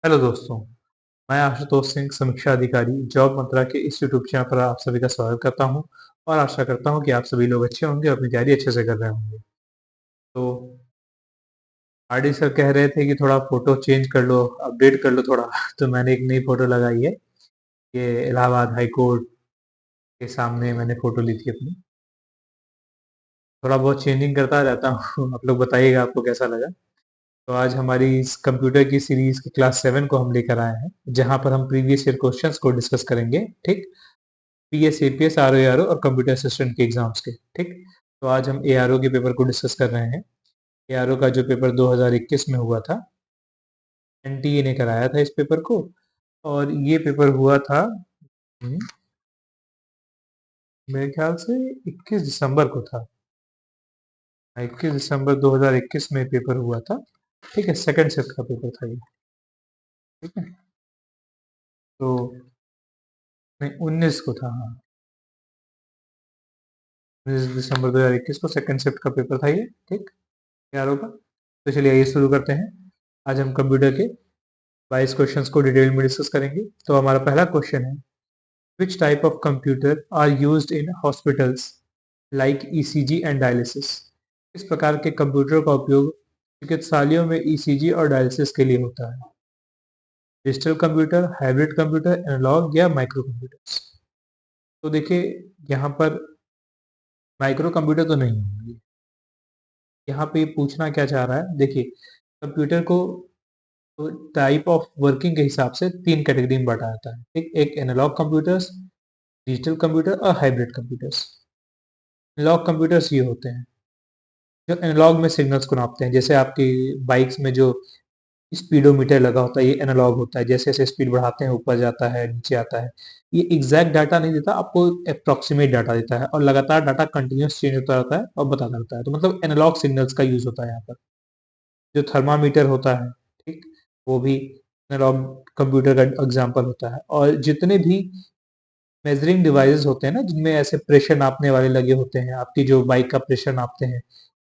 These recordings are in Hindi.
हेलो दोस्तों, मैं आशुतोष सिंह समीक्षा अधिकारी जॉब मंत्रा के इस यूट्यूब चैनल पर आप सभी का स्वागत करता हूं और आशा करता हूं कि आप सभी लोग अच्छे होंगे और अपनी तैयारी अच्छे से कर रहे होंगे। तो आरडी सर कह रहे थे कि थोड़ा फोटो चेंज कर लो, अपडेट कर लो थोड़ा। तो मैंने एक नई फोटो लगाई है। ये इलाहाबाद हाई कोर्ट के सामने मैंने फोटो ली थी अपनी। थोड़ा बहुत चेंजिंग करता रहता हूँ। आप लोग बताइएगा आपको कैसा लगा। तो आज हमारी इस कंप्यूटर की सीरीज की क्लास 7 को हम लेकर आए हैं, जहां पर हम प्रीवियस ईयर क्वेश्चंस को डिस्कस करेंगे। ठीक, पीएस, एपीएस, आरओ और कंप्यूटर असिस्टेंट के एग्जाम्स के। ठीक, तो आज हम एआरओ के पेपर को डिस्कस कर रहे हैं। एआरओ का जो पेपर 2021 में हुआ था, एनटीए ने कराया था इस पेपर को। और ये पेपर हुआ था हम्म, मेरे ख्याल से 21 दिसंबर को था। 21 दिसंबर 2021 में पेपर हुआ था। ठीक है, सेकंड शिफ्ट का पेपर था ये। ठीक है, तो नहीं, 19 को था, हाँ। 19 दिसंबर 2021 को सेकंड शिफ्ट का पेपर था ये। ठीक, एआरओ का। तो चलिए आइए शुरू करते हैं। आज हम कंप्यूटर के 22 क्वेश्चंस को डिटेल में डिस्कस करेंगे। तो हमारा पहला क्वेश्चन है, which type of computer are used in hospitals like ECG and dialysis. इस प्रकार के कंप्यूटर का उपयोग चिकित्सालयों में ईसीजी और डायलिसिस के लिए होता है। Digital computer, hybrid computer, analogue या माइक्रो कंप्यूटर्स। तो देखिए, यहाँ पर माइक्रो कंप्यूटर तो नहीं होंगे। यहाँ पे पूछना क्या चाह रहा है, देखिए कंप्यूटर को तो टाइप ऑफ वर्किंग के हिसाब से तीन कैटेगरी में बांटा जाता है। ठीक, एक एनालॉग कंप्यूटर्स, डिजिटल कंप्यूटर और हाइब्रिड कंप्यूटर्स। एनालॉग कंप्यूटर्स ये होते हैं जो एनालॉग में सिग्नल्स को नापते हैं। जैसे आपकी बाइक्स में जो स्पीडोमीटर लगा होता है, ये एनालॉग होता है। जैसे जैसे स्पीड बढ़ाते हैं ऊपर जाता है, नीचे आता है। ये एग्जैक्ट डाटा नहीं देता आपको, अप्रोक्सीमेट डाटा देता है और लगातार डाटा कंटिन्यूस चेंज होता रहता है और बताता रहता है। तो मतलब एनालॉग सिग्नल्स का यूज होता है यहाँ पर। जो थर्मामीटर होता है, ठीक, वो भी एनालॉग कंप्यूटर का एग्जाम्पल होता है। और जितने भी मेजरिंग डिवाइसेस होते हैं ना, जिनमें ऐसे प्रेशर नापने वाले लगे होते हैं, आपकी जो बाइक का प्रेशर नापते हैं,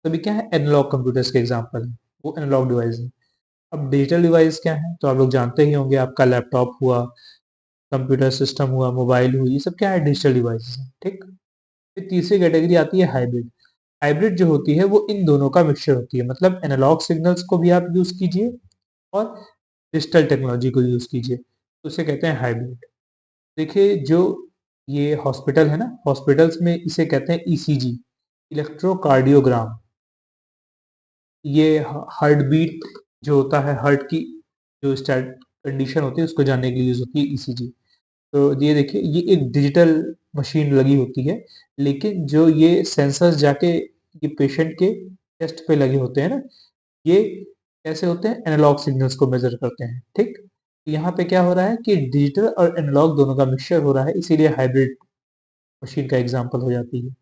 तभी क्या है, एनालॉग कंप्यूटर्स के एग्जाम्पल है। वो एनालॉग डिवाइस है। अब डिजिटल डिवाइस क्या है, तो आप लोग जानते ही होंगे। आपका लैपटॉप हुआ, कंप्यूटर सिस्टम हुआ, मोबाइल हुई, ये सब क्या है, डिजिटल डिवाइसेस है। ठीक, फिर तीसरी कैटेगरी आती है हाइब्रिड। हाइब्रिड जो होती है वो इन दोनों का मिक्सचर होती है। मतलब एनालॉग सिग्नल्स को भी आप यूज कीजिए और डिजिटल टेक्नोलॉजी को यूज कीजिए, तो उसे कहते हैं हाइब्रिड। देखिए, जो ये हॉस्पिटल है ना, हॉस्पिटल्स में इसे कहते हैं ईसीजी, इलेक्ट्रोकार्डियोग्राम। ये हार्ट बीट जो होता है, हार्ट की जो स्टार्ट कंडीशन होती है उसको जानने के लिए यूज होती है ईसीजी। तो ये देखिए, ये एक डिजिटल मशीन लगी होती है, लेकिन जो ये सेंसर्स जाके ये पेशेंट के चेस्ट पे लगे होते हैं ना, ये कैसे होते हैं, एनालॉग सिग्नल्स को मेजर करते हैं। ठीक, यहाँ पे क्या हो रहा है कि डिजिटल और एनालॉग दोनों का मिक्सचर हो रहा है, इसीलिए हाइब्रिड मशीन का एग्जांपल हो जाती है।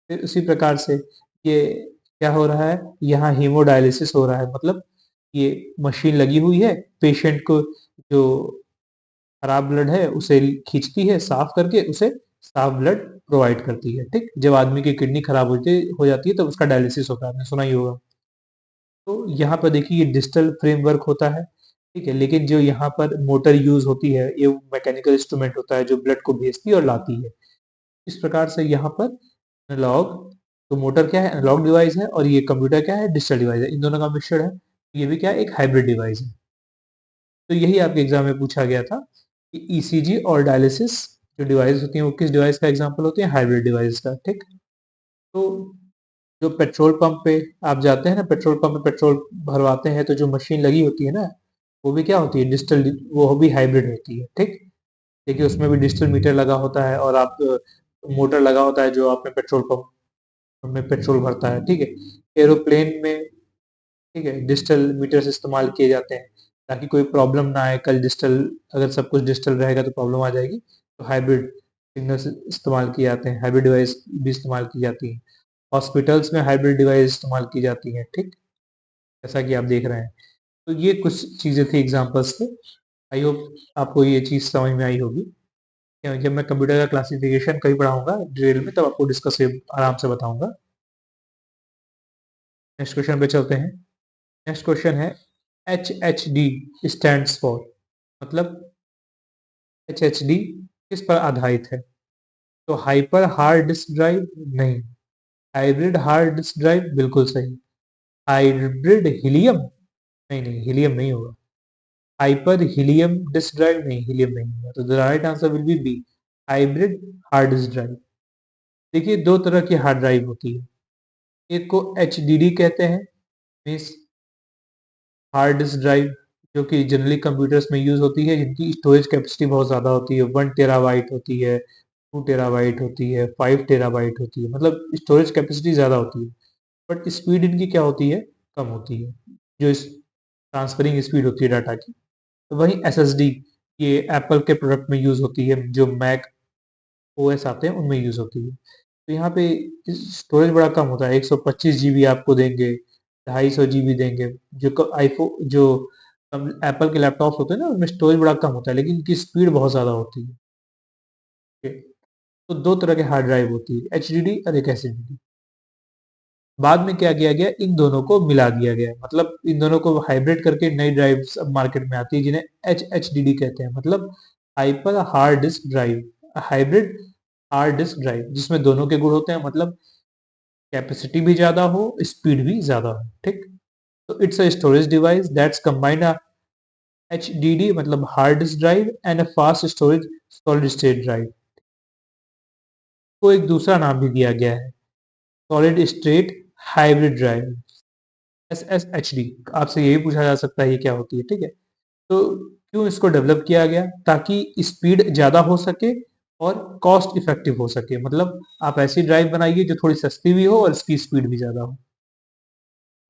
फिर उसी प्रकार से ये क्या हो रहा है, यहाँ हीमोडायलिसिस हो रहा है। मतलब ये मशीन लगी हुई है, पेशेंट को जो खराब ब्लड है उसे खींचती है, साफ करके उसे साफ ब्लड प्रोवाइड करती है। ठीक, जब आदमी की किडनी खराब हो जाती है तो उसका डायलिसिस होता है, आपने सुना ही होगा। तो यहाँ पर देखिए, ये डिजिटल फ्रेमवर्क होता है। ठीक है, लेकिन जो यहाँ पर मोटर यूज होती है, ये मैकेनिकल इंस्ट्रूमेंट होता है जो ब्लड को भेजती है और लाती है। इस प्रकार से यहाँ पर एनालॉग, तो मोटर क्या है, एनालॉग डिवाइस है, और ये कंप्यूटर क्या है, डिजिटल डिवाइस है। इन दोनों का मिक्सचर है। ये भी क्या है, एक हाइब्रिड डिवाइस है। तो यही आपके एग्जाम में पूछा गया था कि ईसीजी और डायलिसिस जो डिवाइस होती हैं वो किस डिवाइस का एग्जाम्पल होती है, हाइब्रिड डिवाइस का। ठीक, तो जो पेट्रोल पंप पे आप जाते हैं ना, पेट्रोल पंप में पेट्रोल भरवाते हैं, तो जो मशीन लगी होती है ना, वो भी क्या होती है, डिजिटल, वो भी हाइब्रिड होती है। ठीक, देखिए उसमें भी डिजिटल मीटर लगा होता है और आप मोटर लगा होता है जो आपने पेट्रोल पंप में पेट्रोल भरता है। ठीक है, एरोप्लेन में, ठीक है, डिजिटल मीटर्स इस्तेमाल किए जाते हैं ताकि कोई प्रॉब्लम ना आए। कल डिजिटल, अगर सब कुछ डिजिटल रहेगा तो प्रॉब्लम आ जाएगी। तो हाइब्रिड सिग्नल्स इस्तेमाल किए जाते हैं, हाइब्रिड डिवाइस भी इस्तेमाल की जाती है। हॉस्पिटल्स में हाइब्रिड डिवाइस इस्तेमाल की जाती है। ठीक, जैसा कि आप देख रहे हैं। तो ये कुछ चीजें थी एग्जांपल्स के। आई होप आपको ये चीज समझ में आई होगी। जब मैं कंप्यूटर का क्लासिफिकेशन कभी पढ़ाऊंगा डिटेल में, तब आपको डिस्कस आराम से बताऊंगा। नेक्स्ट क्वेश्चन पे चलते हैं। नेक्स्ट क्वेश्चन है, HHD स्टैंड्स फॉर, मतलब HHD किस पर आधारित है? तो हाइपर हार्ड डिस्क ड्राइव नहीं, हाइब्रिड हार्ड डिस्क ड्राइव बिल्कुल सही, हाइब्रिड हीलियम नहीं, नहीं हीलियम नहीं होगा, हाइपर हीलियम डिस्क ड्राइव नहीं, हीलियम नहीं होगा, तो the right answer will be B, hybrid hard disk drive. देखिए दो तरह की हार्ड ड्राइव होती है, एक को HDD कहते हैं, मीन्स हार्ड डिस्क ड्राइव, जो कि जनरली कंप्यूटर्स में यूज होती है, जिनकी स्टोरेज कैपेसिटी बहुत ज़्यादा होती है, 1 टेराबाइट होती है, 2 टेराबाइट होती है, 5 टेराबाइट होती है, मतलब स्टोरेज कैपेसिटी ज़्यादा होती है, बट स्पीड इनकी क्या होती है, कम होती है, जो इस ट्रांसफरिंग स्पीड होती है डाटा की। तो वहीं SSD ये एप्पल के प्रोडक्ट में यूज होती है, जो मैक ओएस आते हैं उनमें यूज होती है। तो यहाँ पे स्टोरेज बड़ा कम होता है, 125 GB आपको देंगे, 250 GB देंगे, जो आईफोन जो एप्पल के लैपटॉप होते हैं ना उनमें स्टोरेज बड़ा कम होता है, लेकिन इनकी स्पीड बहुत ज़्यादा होती है। तो दो तरह के हार्ड ड्राइव होती है, HDD और एक SSD। बाद में क्या किया गया, इन दोनों को मिला दिया गया, मतलब इन दोनों को हाइब्रिड करके नई ड्राइव अब मार्केट में आती है, जिन्हें HHDD कहते हैं, मतलब hyper hard disk drive, hybrid hard disk drive, जिसमें दोनों के गुण होते हैं, मतलब कैपेसिटी भी ज्यादा हो, स्पीड भी ज्यादा हो, ठीक। तो it's a storage device that's combine a HDD मतलब hard disk drive and a fast storage solid state drive, को एक दूसरा नाम भी दिया गया है, solid state hybrid drive, SSHD। आपसे यही पूछा जा सकता है ये क्या होती है, ठीक है। तो क्यों इसको डेवलप किया गया, ताकि स्पीड ज़्यादा हो सके और कॉस्ट इफेक्टिव हो सके, मतलब आप ऐसी ड्राइव बनाइए जो थोड़ी सस्ती भी हो और इसकी स्पीड भी ज़्यादा हो,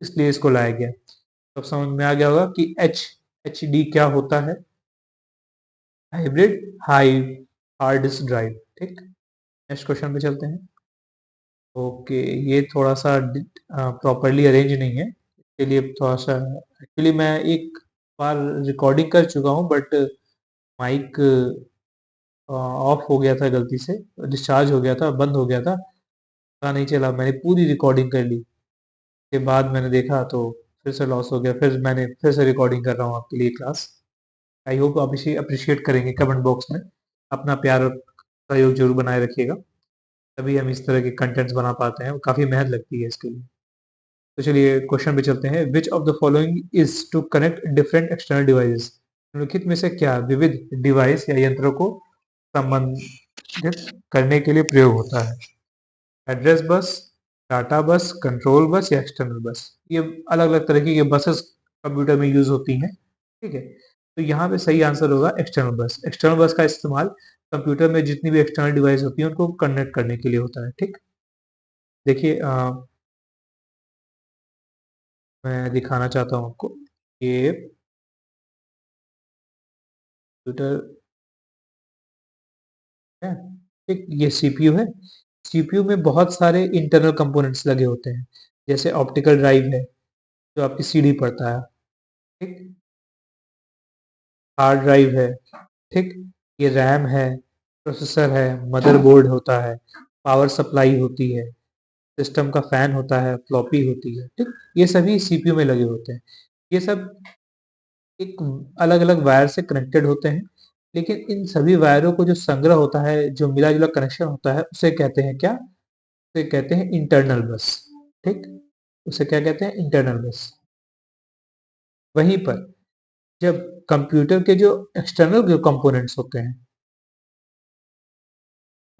इसलिए इसको लाया गया। तो अब समझ में आ गया होगा कि HHD क्या होता है, hybrid high hard disk drive, ठीक। नेक्स्ट क्वेश्चन पे चलते हैं। ओके, ये थोड़ा सा प्रॉपरली अरेंज नहीं है, इसके लिए थोड़ा सा, एक्चुअली मैं एक बार रिकॉर्डिंग कर चुका हूँ, बट माइक ऑफ हो गया था गलती से, डिस्चार्ज हो गया था, बंद हो गया था, पता नहीं चला, मैंने पूरी रिकॉर्डिंग कर ली, के बाद मैंने देखा तो फिर से लॉस हो गया, फिर मैंने फिर से रिकॉर्डिंग कर रहा हूँ आपके लिए क्लास। आई होप आप इसे अप्रिशिएट करेंगे, कमेंट बॉक्स में अपना प्यार और सहयोग जरूर बनाए रखिएगा, तभी हम इस तरह के कंटेंट्स बना पाते हैं, काफ़ी मेहनत लगती है इसके लिए। तो चलिए क्वेश्चन पे चलते हैं, which of the following is to connect different external devices, निम्नलिखित में से क्या विविध डिवाइस या यंत्रों को संबंधित करने के लिए प्रयोग होता है, एड्रेस बस, डाटा बस, कंट्रोल बस या एक्सटर्नल बस। ये अलग अलग तरीके के बसेस कंप्यूटर में यूज होती हैं, ठीक है। तो यहाँ पे सही आंसर होगा एक्सटर्नल बस। एक्सटर्नल बस का इस्तेमाल कंप्यूटर में जितनी भी एक्सटर्नल डिवाइस होती है उनको कनेक्ट करने के लिए होता है, ठीक। देखिए मैं दिखाना चाहता हूँ आपको, ये कंप्यूटर है, ठीक, ये सीपीयू है। सीपीयू में बहुत सारे इंटरनल कंपोनेंट्स लगे होते हैं, जैसे ऑप्टिकल ड्राइव है जो आपकी सीडी पढ़ता है, ठीक, हार्ड ड्राइव है, ठीक, ये रैम है, प्रोसेसर है, मदरबोर्ड होता है, पावर सप्लाई होती है, सिस्टम का फैन होता है, फ्लॉपी होती है, ठीक। ये सभी सीपीयू में लगे होते हैं, ये सब एक अलग अलग वायर से कनेक्टेड होते हैं, लेकिन इन सभी वायरों को जो संग्रह होता है, जो मिला जुला कनेक्शन होता है, उसे कहते हैं क्या, उसे कहते हैं इंटरनल बस, ठीक, उसे क्या कहते हैं, इंटरनल बस। वहीं पर जब कंप्यूटर के जो एक्सटर्नल जो कंपोनेंट्स होते हैं,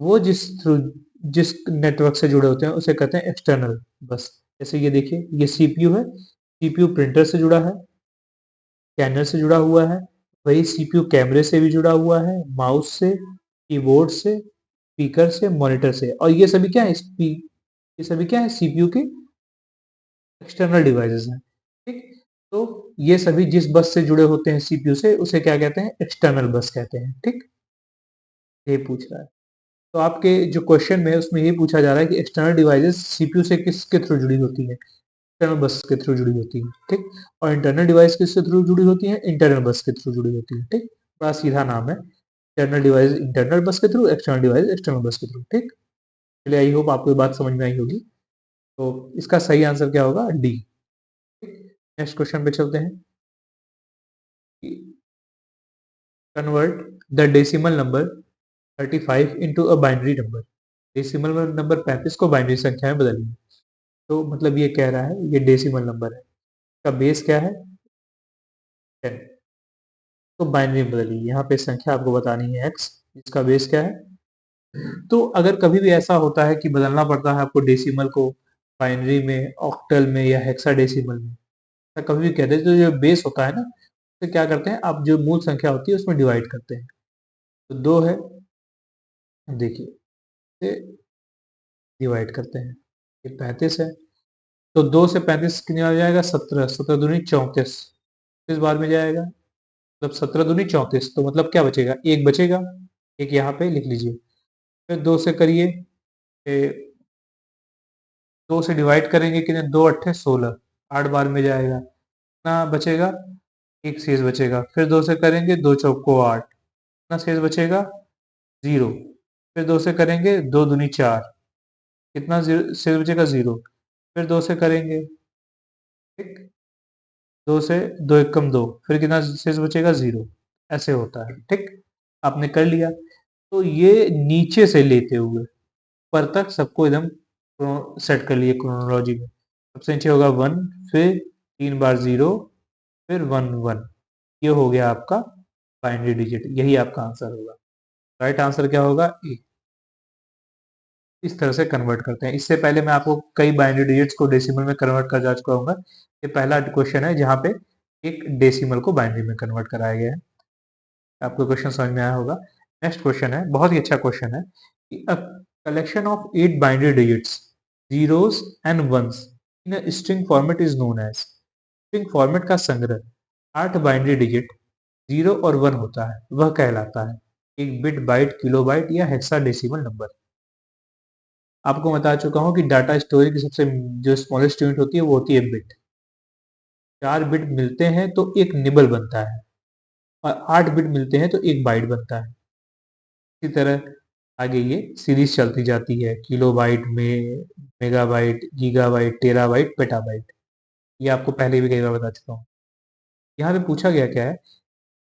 वो जिस नेटवर्क से जुड़े होते हैं उसे कहते हैं एक्सटर्नल बस। जैसे ये देखिए, ये सीपीयू है, सीपीयू प्रिंटर से जुड़ा है, स्कैनर से जुड़ा हुआ है, वही सीपीयू कैमरे से भी जुड़ा हुआ है, माउस से, कीबोर्ड से, स्पीकर से, मॉनिटर से, और ये सभी क्या है, ये सभी क्या है, सीपीयू के एक्सटर्नल डिवाइसेस हैं, ठीक। तो ये सभी जिस बस से जुड़े होते हैं सीपीयू से, उसे क्या कहते हैं, एक्सटर्नल बस कहते हैं, ठीक। ये पूछ रहा है, तो आपके जो क्वेश्चन में है उसमें ये पूछा जा रहा है कि एक्सटर्नल डिवाइसेस सीपीयू से किसके थ्रू जुड़ी होती है, एक्सटर्नल बस के थ्रू जुड़ी होती है, ठीक। और इंटरनल डिवाइस किसके थ्रू जुड़ी होती है, इंटरनल बस के थ्रू जुड़ी होती है, ठीक। बड़ा सीधा नाम है, इंटरनल डिवाइस इंटरनल बस के थ्रू, एक्सटर्नल डिवाइस एक्सटर्नल बस के थ्रू, ठीक। चलिए आई होप आपको ये बात समझ में आई होगी, तो इसका सही आंसर क्या होगा, डी। नेक्स्ट क्वेश्चन पे चलते हैं। Convert the decimal number 35 into a binary number. Decimal number 35 को बाइनरी संख्या में बदलिए। तो मतलब ये कह रहा है ये डेसिमल नंबर है, इसका बेस क्या है 10, तो बाइनरी में बदलिए। यहाँ पे संख्या आपको बतानी है x, इसका बेस क्या है। तो अगर कभी भी ऐसा होता है कि बदलना पड़ता है आपको डेसिमल को बाइनरी में, ऑक्टल में या हेक्साडेसिमल में, तो कभी भी कहते हैं तो जो बेस होता है ना, तो क्या करते हैं आप जो मूल संख्या होती है उसमें डिवाइड करते हैं। तो 2 है, देखिए से डिवाइड करते हैं, ये 35 है, तो 2 से 35 कितनी आ जाएगा 17, 17 दूनी 34, किस बार में जाएगा, मतलब 17 दूनी 34, तो मतलब क्या बचेगा, एक बचेगा, एक यहाँ पे लिख लीजिए। फिर 2 से करिए, 2 से डिवाइड करेंगे कितने, 2 अट्ठे 16, 8 बार में जाएगा, कितना बचेगा, एक शेष बचेगा। फिर 2 से करेंगे, 2 चौको 8, कितना शेष बचेगा, 0। फिर 2 से करेंगे, 2 दूनी 4, कितना शेष बचेगा, 0। फिर 2 से करेंगे, ठीक, 2 से 2 एकम 2, फिर कितना शेष बचेगा, 0। ऐसे होता है, ठीक, आपने कर लिया। तो ये नीचे से लेते हुए ऊपर तक सबको एकदम सेट कर लिए क्रोनोलॉजी में। सबसे नीचे होगा 1, फिर 3 बार 0, फिर 1 1, ये हो गया आपका बाइनरी डिजिट, यही आपका आंसर होगा। राइट आंसर क्या होगा, ए। इस तरह से कन्वर्ट करते हैं। इससे पहले मैं आपको कई बाइनरी डिजिट्स को डेसिमल में कन्वर्ट कर जा चुका हूँ। ये पहला क्वेश्चन है जहाँ पे एक डेसिमल को बाइनरी में कन्वर्ट कराया गया है। आपको क्वेश्चन समझ में आया होगा। नेक्स्ट क्वेश्चन है, बहुत ही अच्छा क्वेश्चन है कि a collection of 8 binary digits, zeros and ones in a string format is known as। String format का संग्रह 8 बाइनरी डिजिट 0 और 1 होता है, वह कहलाता है एक बिट, बाइट, किलोबाइट या हेक्साडेसिमल नंबर। आपको बता चुका हूँ कि डाटा स्टोरेज की सबसे जो स्मॉलेस्ट यूनिट होती है वो होती है बिट। 4 बिट मिलते हैं तो एक निबल बनता है, और 8 बिट मिलते हैं तो एक बाइट बनता है। इसी तरह आगे ये सीरीज चलती जाती है, किलोबाइट में, मेगाबाइट, गीगाबाइट, टेराबाइट, पेटाबाइट। ये आपको पहले भी कई बार बता चुका हूँ। यहाँ पे पूछा गया क्या है,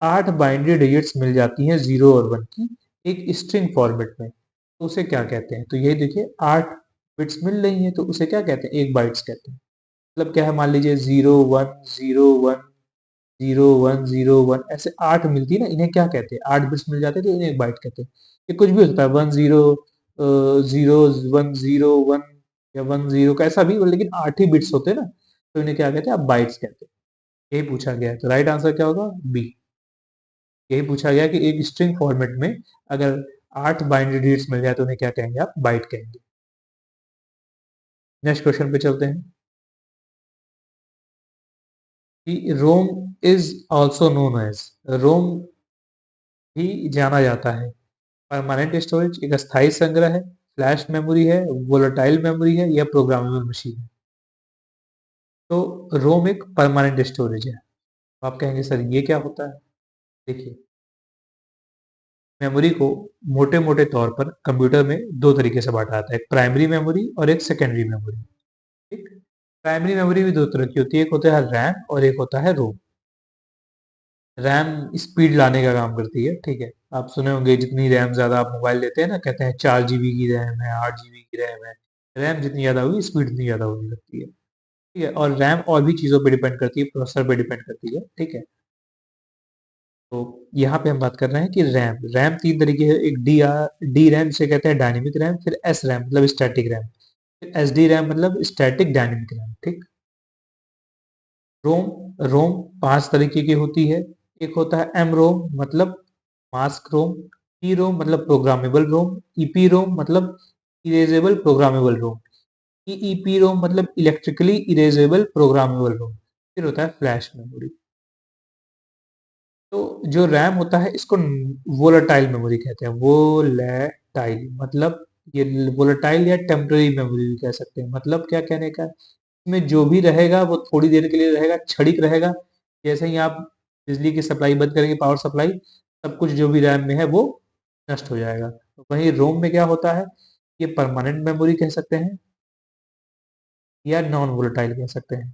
8 बाइनरी डिजिट्स मिल जाती हैं 0 और 1 की एक स्ट्रिंग फॉर्मेट में, तो उसे क्या कहते हैं। तो यही देखिए 8 बिट्स मिल रही हैं तो उसे क्या कहते हैं, एक बाइट्स कहते हैं। मतलब क्या है, मान लीजिए 0 1 0 1 0 1 0 1, ऐसे 8 मिलती है ना, इन्हें क्या कहते हैं, 8 बिट्स मिल जाते हैं तो इन्हें एक बाइट कहते हैं। ये कुछ भी हो सकता है, 1 0 0 1 0 1 या 1 0 कैसा भी, लेकिन 8 ही बिट्स होते हैं ना, तो इन्हें क्या कहते हैं, आप बाइट्स कहते हैं। यही पूछा गया है, तो राइट आंसर क्या होगा, बी। यही पूछा गया कि एक स्ट्रिंग फॉर्मेट में अगर 8 बाइनरी डिजिट्स मिल जाए तो उन्हें क्या कहेंगे, आप बाइट कहेंगे। नेक्स्ट क्वेश्चन पे चलते हैं कि रोम इज ऑल्सो नोन एज, रोम भी जाना जाता है परमानेंट स्टोरेज, एक अस्थायी संग्रह है, फ्लैश मेमोरी है, वोलेटाइल मेमोरी है या प्रोग्रामेबल मशीन है। तो रोम एक परमानेंट स्टोरेज है। आप कहेंगे सर ये क्या होता है। देखिए, मेमोरी को मोटे मोटे तौर पर कंप्यूटर में दो तरीके से बांटा जाता है, एक प्राइमरी मेमोरी और एक सेकेंडरी मेमोरी। ठीक, प्राइमरी मेमोरी भी दो तरह की होती है, एक होता है रैम और एक होता है रोम। रैम स्पीड लाने का काम करती है, ठीक है, आप सुने होंगे जितनी रैम ज्यादा आप मोबाइल लेते हैं ना, कहते हैं 4 GB की रैम है, 8 GB की रैम है। रैम जितनी ज्यादा होगी स्पीड उतनी ज्यादा होने लगती है, ठीक है। और रैम और भी चीजों पर डिपेंड करती है, प्रोसेसर पे डिपेंड करती है, ठीक है। तो यहाँ पे हम बात कर रहे हैं कि रैम, रैम तीन तरीके है, एक डी रैम से कहते हैं डायनेमिक रैम, फिर एस रैम मतलब स्टैटिक रैम, फिर एस डी रैम मतलब स्टैटिक डायनेमिक रैम, ठीक। रोम, रोम पांच तरीके की होती है। एक होता है एम रोम मतलब मास्क रोम, ई रोम मतलब प्रोग्रामेबल रोम, ईपी रोम मतलब इरेजेबल प्रोग्रामेबल रोम, ईईपी रोम मतलब इलेक्ट्रिकली इरेजेबल प्रोग्रामेबल रोम, फिर होता है फ्लैश मेमोरी। तो जो रैम होता है इसको वोलेटाइल मेमोरी कहते हैं, वोलेटाइल मतलब ये वोलेटाइल या टेम्पररी मेमोरी भी कह सकते हैं। मतलब क्या कहने का है, इसमें जो भी रहेगा वो थोड़ी देर के लिए रहेगा, क्षणिक रहेगा। जैसे ही आप बिजली की सप्लाई बंद करेंगे, पावर सप्लाई, सब कुछ जो भी रैम में है वो नष्ट हो जाएगा। तो वहीं रोम में क्या होता है, ये परमानेंट मेमोरी कह सकते हैं या नॉन वोलेटाइल कह सकते हैं।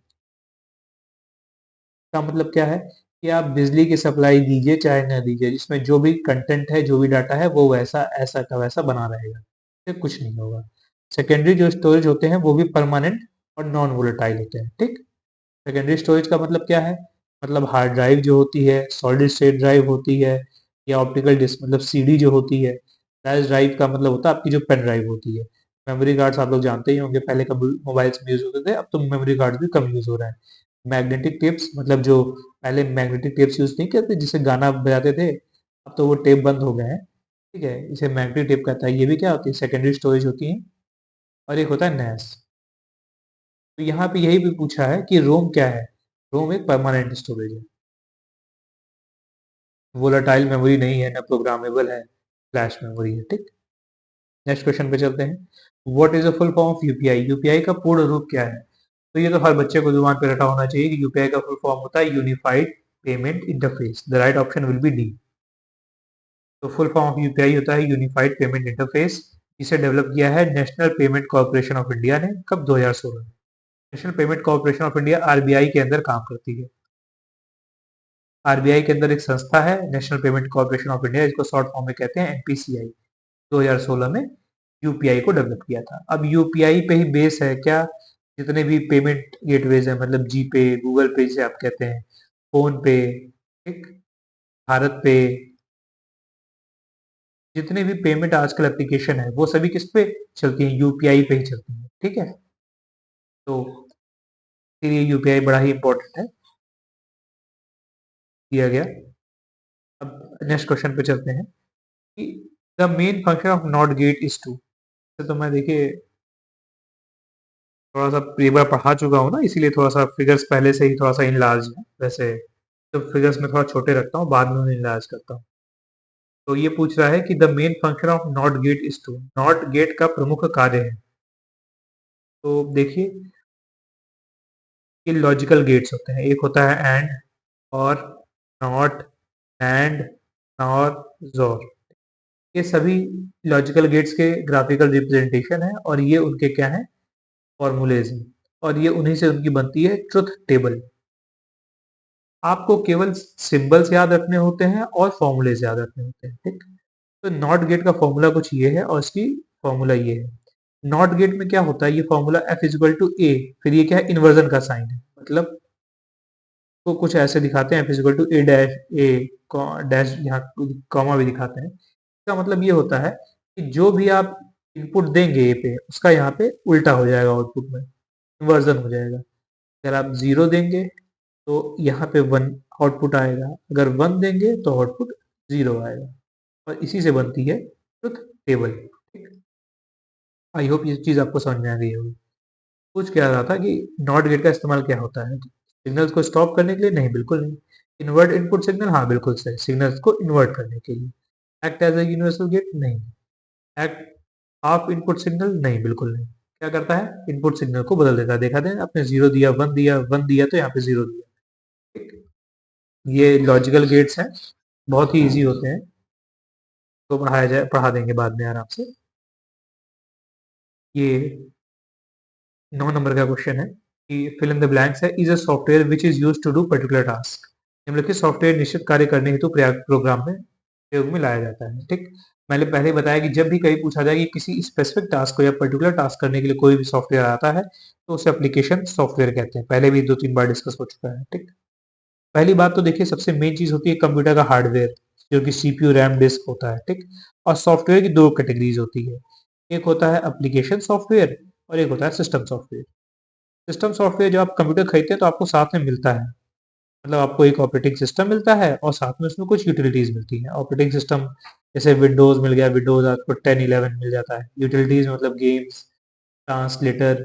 इसका मतलब क्या है कि आप बिजली की सप्लाई दीजिए चाहे ना दीजिए, जिसमें जो भी कंटेंट है, जो भी डाटा है, वो वैसा ऐसा का वैसा बना रहेगा, फिर कुछ नहीं होगा। सेकेंडरी जो स्टोरेज होते हैं वो भी परमानेंट और नॉन वोलेटाइल होते हैं। ठीक, सेकेंडरी स्टोरेज का मतलब क्या है? मतलब हार्ड ड्राइव जो होती है, सॉलिड स्टेट ड्राइव होती है, या ऑप्टिकल डिस्क मतलब सीडी जो होती है। फ्लैश ड्राइव का मतलब होता है आपकी जो पेन ड्राइव होती है। मेमोरी कार्ड्स आप लोग जानते ही होंगे, पहले मोबाइल्स में यूज होते थे, अब तो मेमोरी कार्ड भी कम यूज हो रहा है। मैग्नेटिक टेप्स मतलब जो पहले मैग्नेटिक टेप्स यूज नहीं करते जिससे गाना बजाते थे, अब तो वो टेप बंद हो गए हैं। ठीक है, इसे मैग्नेटिक टेप कहता है। ये भी क्या होती है? सेकेंडरी स्टोरेज होती है। और एक होता है नैस। तो यहाँ पे यही भी पूछा है कि रोम क्या है? रोम एक परमानेंट स्टोरेज है, वोलाटाइल मेमोरी नहीं है, ना प्रोग्रामेबल है, फ्लैश मेमोरी है। ठीक, नेक्स्ट क्वेश्चन पे चलते हैं। What is the full form of UPI? UPI का पूर्ण रूप क्या है? तो ये तो हर बच्चे को जुबान पे रटा होना चाहिए कि यूपीआई का फुल फॉर्म होता है unified payment interface. The right option will be D. तो फुल फॉर्म ऑफ यूपीआई होता है यूनिफाइड पेमेंट इंटरफेस, जिसे डेवलप किया है national payment corporation of India ने। कब? 2016 में। National payment corporation of India RBI के अंदर काम करती है। आरबीआई के अंदर एक संस्था है national payment corporation of India, इसको शॉर्ट फॉर्म में कहते हैं एनपीसीआई। 2016 में यूपीआई को डेवलप किया था। अब यूपीआई पे ही बेस है क्या? जितने भी पेमेंट गेटवेज है, मतलब जीपे, गूगल पे जिसे आप कहते हैं, फोन पे, ठीक, भारत पे, जितने भी पेमेंट आजकल एप्लीकेशन है वो सभी किस पे चलती हैं? यूपीआई पे ही चलती हैं। ठीक है, तो फिर ये यूपीआई बड़ा ही इंपॉर्टेंट है, दिया गया। अब नेक्स्ट क्वेश्चन पे चलते हैं कि the main function of NOT gate is to. तो मैं देखिए थोड़ा सा एक बार पढ़ा चुका हूँ ना, इसीलिए थोड़ा सा फिगर्स पहले से ही थोड़ा सा इनलार्ज है। वैसे तो फिगर्स में थोड़ा छोटे रखता हूँ, बाद में उन्हें इनलार्ज करता हूँ। तो ये पूछ रहा है कि the main function of NOT gate is to. NOT gate का प्रमुख कार्य है। तो देखिए, ये लॉजिकल गेट्स होते हैं। एक होता है एंड, और, नॉट, एंड, नॉर, जोर। ये सभी लॉजिकल गेट्स के ग्राफिकल रिप्रेजेंटेशन है, और ये उनके क्या है? फॉर्मूलेज हैं। और ये उन्हीं से उनकी बनती है ट्रुथ टेबल। आपको केवल सिंबल्स याद रखने होते हैं और फॉर्मूलेज याद रखने होते हैं। ठीक, तो नॉट गेट का फॉर्मूला कुछ ये है, और इसकी फॉर्मूला ये है। नॉट गेट में क्या होता है? ये फॉर्मूला एफ इजिकल टू ए, फिर ये क्या है? इन्वर्जन का साइन है। मतलब तो कुछ ऐसे दिखाते हैं, F equal to A dash A dash, यहाँ कॉमा भी दिखाते हैं। इसका मतलब ये होता है कि जो भी आप इनपुट देंगे ए पे, उसका यहाँ पे उल्टा हो जाएगा, आउटपुट में इन्वर्जन हो जाएगा। अगर आप जीरो देंगे तो यहाँ पे वन आउटपुट आएगा, अगर वन देंगे तो आउटपुट जीरो आएगा। और इसी से बनती है ट्रुथ टेबल। ठीक, आई होप ये चीज आपको समझ में आ गई होगी। पूछ क्या रहा था कि नॉट गेट का इस्तेमाल क्या होता है? सिग्नल्स को स्टॉप करने के लिए? नहीं, बिल्कुल नहीं। Invert input signal? हाँ, बिल्कुल सही, सिग्नल्स को इन्वर्ट करने के लिए। Act as a universal gate? नहीं। Act half input signal? नहीं, बिल्कुल नहीं। क्या करता है? इनपुट सिग्नल को बदल देता है। देखा था आपने, जीरो दिया, वन दिया, वन दिया तो यहाँ पे जीरो दिया। ठीक? ये लॉजिकल गेट्स हैं, बहुत ही इजी होते हैं, तो पढ़ा देंगे बाद में आराम से। ये 9 नंबर का क्वेश्चन है कि फिल इन द ब्लैंक्स है। Is a software which is use to do particular task. निम्नलिखित सॉफ्टवेयर निश्चित कार्य करने हेतु प्रोग्राम में प्रयोग में लाया जाता है। ठीक, मैंने पहले बताया कि जब भी कहीं पूछा जाए कि किसी स्पेसिफिक टास्क को या पर्टिकुलर टास्क करने के लिए कोई भी सॉफ्टवेयर आता है, तो उसे एप्लीकेशन सॉफ्टवेयर कहते हैं। पहले भी 2-3 बार डिस्कस हो चुका है। ठीक, पहली बात तो देखिए, सबसे मेन चीज होती है कंप्यूटर का हार्डवेयर, जो कि सीपीयू, रैम, डिस्क होता है। ठीक, और सॉफ्टवेयर की दो कैटेगरीज होती है। एक होता है एप्लीकेशन सॉफ्टवेयर, और एक होता है सिस्टम सॉफ्टवेयर। सिस्टम सॉफ्टवेयर जो आप कंप्यूटर खरीदते हैं तो आपको साथ में मिलता है, मतलब आपको एक ऑपरेटिंग सिस्टम मिलता है और साथ में उसमें कुछ यूटिलिटीज मिलती हैं। ऑपरेटिंग सिस्टम जैसे विंडोज मिल गया, विंडोज आपको 10-11 मिल जाता है। यूटिलिटीज मतलब गेम्स, ट्रांसलेटर,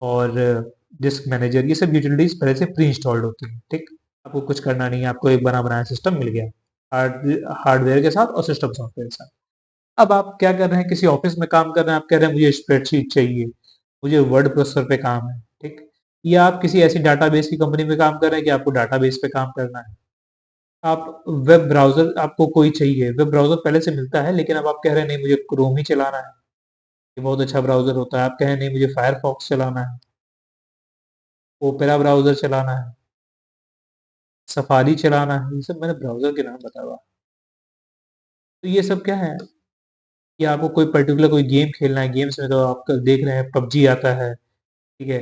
और डिस्क मैनेजर, ये सब यूटिलिटीज पहले से प्री इंस्टॉल्ड होती हैं। ठीक, आपको कुछ करना नहीं है, आपको एक बना बनाया सिस्टम मिल गया, हार्डवेयर के साथ और सिस्टम सॉफ्टवेयर के साथ। अब आप क्या कर रहे हैं? किसी ऑफिस में काम कर रहे हैं, आप कह रहे हैं मुझे स्प्रेडशीट चाहिए, मुझे वर्ड प्रोसेसर पे काम है। ठीक, या आप किसी ऐसी डाटाबेस की कंपनी में काम कर रहे हैं कि आपको डाटाबेस पे काम करना है। आप वेब ब्राउज़र आपको कोई चाहिए, वेब ब्राउज़र पहले से मिलता है, लेकिन अब आप कह रहे हैं नहीं मुझे क्रोम ही चलाना है, ये बहुत अच्छा ब्राउज़र होता है। आप कह रहे हैं नहीं मुझे फायरफॉक्स चलाना है, ओपेरा ब्राउज़र चलाना है। सफारी चलाना है, ये सब मैंने ब्राउज़र के नाम बताया हुआ। तो ये सब क्या है कि आपको कोई पर्टिकुलर कोई गेम खेलना है, गेम्स में तो आप देख रहे हैं पबजी आता है, ठीक है?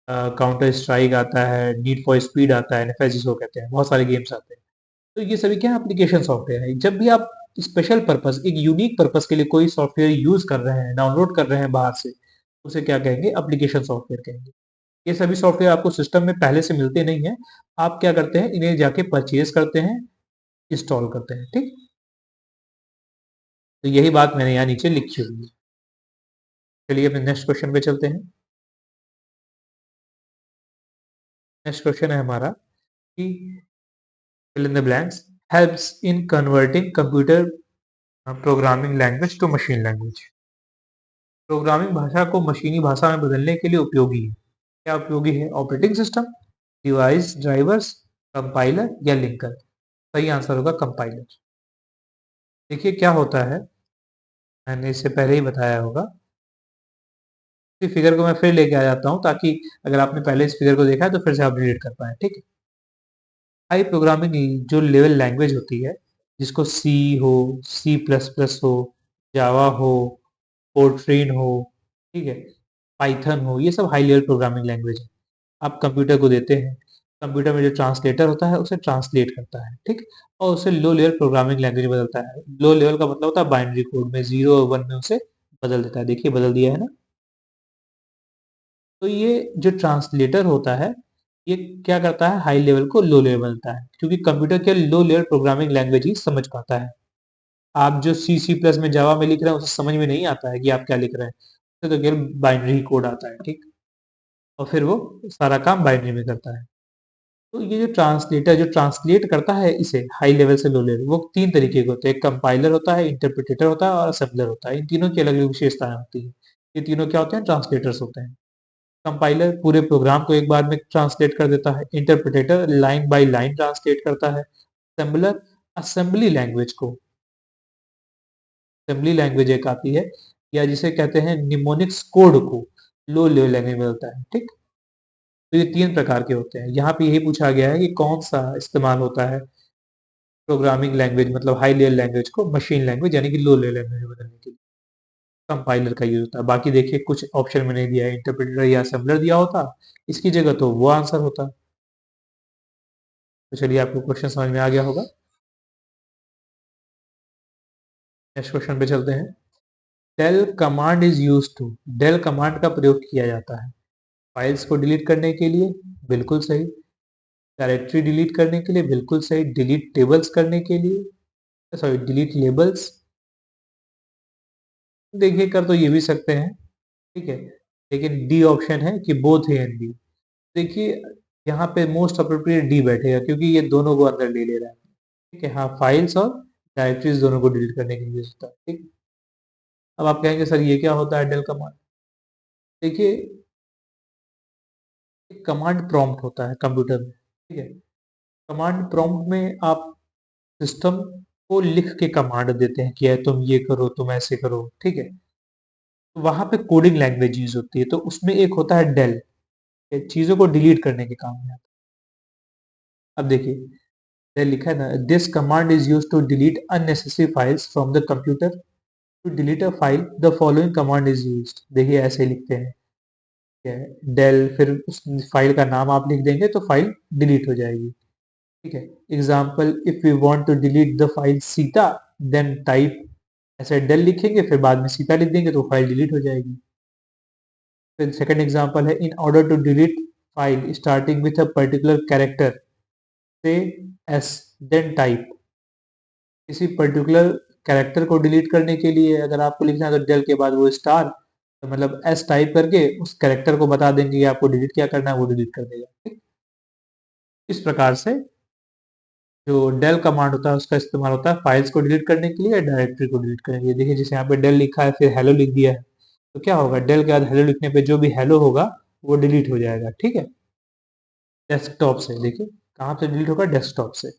काउंटर स्ट्राइक आता है, नीड फॉर स्पीड आता है, एनएफएस जिसको कहते हैं, बहुत सारे गेम्स आते हैं। तो ये सभी क्या एप्लीकेशन सॉफ्टवेयर है। जब भी आप स्पेशल पर्पस, एक यूनिक पर्पस के लिए कोई सॉफ्टवेयर यूज कर रहे हैं, डाउनलोड कर रहे हैं बाहर से, उसे क्या कहेंगे? एप्लीकेशन सॉफ्टवेयर कहेंगे। ये सभी सॉफ्टवेयर आपको सिस्टम में पहले से मिलते नहीं है। आप क्या करते हैं? इन्हें जाके परचेज करते हैं, इंस्टॉल करते हैं, ठीक? तो यही बात मैंने यहाँ नीचे लिखी हुई है। चलिए अपने नेक्स्ट क्वेश्चन पे चलते हैं। नेक्स्ट क्वेश्चन है हमारा कि fill in the blanks helps in converting computer programming language to machine language। Programming भाषा को मशीनी भाषा में बदलने के लिए उपयोगी है। क्या उपयोगी है? Operating system, device drivers, compiler या लिंकर? सही आंसर होगा कंपाइलर। देखिए क्या होता है, मैंने इससे पहले ही बताया होगा। इस फिगर को मैं फिर लेके आ जाता हूँ ताकि अगर आपने पहले इस फिगर को देखा है तो फिर से आप रिलेट कर पाए, ठीक है? हाई प्रोग्रामिंग जो लेवल लैंग्वेज होती है, जिसको सी हो, सी प्लस प्लस हो, जावा हो, फोर्ट्रेन हो, ठीक है, पाइथन हो, ये सब हाई लेवल प्रोग्रामिंग लैंग्वेज है। आप कंप्यूटर को देते हैं, कंप्यूटर में जो ट्रांसलेटर होता है उसे ट्रांसलेट करता है, ठीक, और उसे लो लेवल प्रोग्रामिंग लैंग्वेज बदलता है। लो लेवल का मतलब होता है बाइनरी कोड में 0 और 1 में उसे बदल देता है। देखिए बदल दिया है ना। तो ये जो ट्रांसलेटर होता है, ये क्या करता है? हाई लेवल को लो लेवल बनता है, क्योंकि कंप्यूटर के लो लेवल प्रोग्रामिंग लैंग्वेज ही समझ पाता है। आप जो सी सी प्लस में जावा में लिख रहे हैं उसे समझ में नहीं आता है कि आप क्या लिख रहे हैं। उसे तो केवल बाइनरी कोड आता है, ठीक, और फिर वो सारा काम बाइनरी में करता है। तो ये जो ट्रांसलेटर जो ट्रांसलेट करता है इसे हाई लेवल से लो लेवल, वो तीन तरीके के होते हैं। एक कंपाइलर होता है, इंटरप्रिटेटर होता है और असेंबलर होता है। इन तीनों की अलग अलग विशेषताएं होती है। ये तीनों क्या होते हैं? ट्रांसलेटर्स होते हैं। कंपाइलर पूरे प्रोग्राम को एक बार में ट्रांसलेट कर देता है। Interpreter line by line translate करता है। असेंबलर असेंबली लैंग्वेज को, असेंबली लैंग्वेज एक आती है, या जिसे कहते हैं निमोनिक्स कोड को लो लेवल लैंग्वेज में बदलता है, ठीक। तो ये तीन प्रकार के होते हैं। यहाँ पे यही पूछा गया है कि कौन सा इस्तेमाल होता है प्रोग्रामिंग लैंग्वेज मतलब हाई लेवल लैंग्वेज को मशीन लैंग्वेज यानी कि लो लेवल लैंग्वेज में बदलने के लिए। कंपाइलर का यूज होता है। बाकी देखिए कुछ ऑप्शन में नहीं दिया है, इंटरप्रेटर या असेंबलर दिया होता इसकी जगह तो वो आंसर होता। तो चलिए आपको क्वेश्चन समझ में आ गया होगा। नेक्स्ट क्वेश्चन पे चलते हैं। DEL command is use to, DEL command का प्रयोग किया जाता है फाइल्स को डिलीट करने के लिए, बिल्कुल सही। डायरेक्टरी डिलीट करने के लिए, बिल्कुल सही। डिलीट टेबल्स करने के लिए, सॉरी डिलीट लेबल्स, देखिए कर तो ये भी सकते हैं, ठीक है, लेकिन डी ऑप्शन है कि बोथ ए एंड बी। देखिए यहाँ पे मोस्ट अप्रोप्रिएट डी बैठेगा क्योंकि ये दोनों को अंदर ले ले रहा है, ठीक है। हाँ, फाइल्स और डायरेक्टरीज दोनों को डिलीट करने के लिए यूज होता है, ठीक। अब आप कहेंगे सर ये क्या होता है डेल कमांड? देखिए एक कमांड प्रॉम्प्ट होता है कंप्यूटर में, ठीक है। कमांड प्रॉम्प्ट में आप सिस्टम को लिख के कमांड देते हैं कि यार तुम ये करो, तुम ऐसे करो, ठीक है। तो वहां पे कोडिंग लैंग्वेज यूज होती है, तो उसमें एक होता है डेल, चीजों को डिलीट करने के काम में आता है। अब देखिए डेल लिखा है ना, this command is use to delete unnecessary files from the computer. To delete a file the following command is used. देखिए ऐसे लिखते हैं, ठीक है, डेल, फिर उस फाइल का नाम आप लिख देंगे तो फाइल डिलीट हो जाएगी, ठीक है। Example, if we want to delete the file Sita then type, ऐसे डेल लिखेंगे फिर बाद में सीता लिख देंगे तो फाइल डिलीट हो जाएगी। फिर सेकंड एग्जांपल है, in order to delete file starting with a particular character से एस देन टाइप। किसी पर्टिकुलर कैरेक्टर को डिलीट करने के लिए अगर आपको लिखना है तो डेल के बाद वो स्टार, तो मतलब एस टाइप करके उस कैरेक्टर को बता देंगे कि आपको डिलीट क्या करना है, वो डिलीट कर देगा, ठीक। इस प्रकार से जो डेल कमांड होता है उसका इस्तेमाल होता है फाइल्स को डिलीट करने के लिए या डायरेक्टरी को डिलीट करने के लिए। देखिए जैसे यहाँ पे डेल लिखा है फिर हेलो लिख दिया है, तो क्या होगा? डेल के बाद हेलो लिखने पे जो भी हेलो होगा वो डिलीट हो जाएगा, ठीक है, डेस्कटॉप से। देखिए कहाँ से डिलीट होगा? डेस्कटॉप से।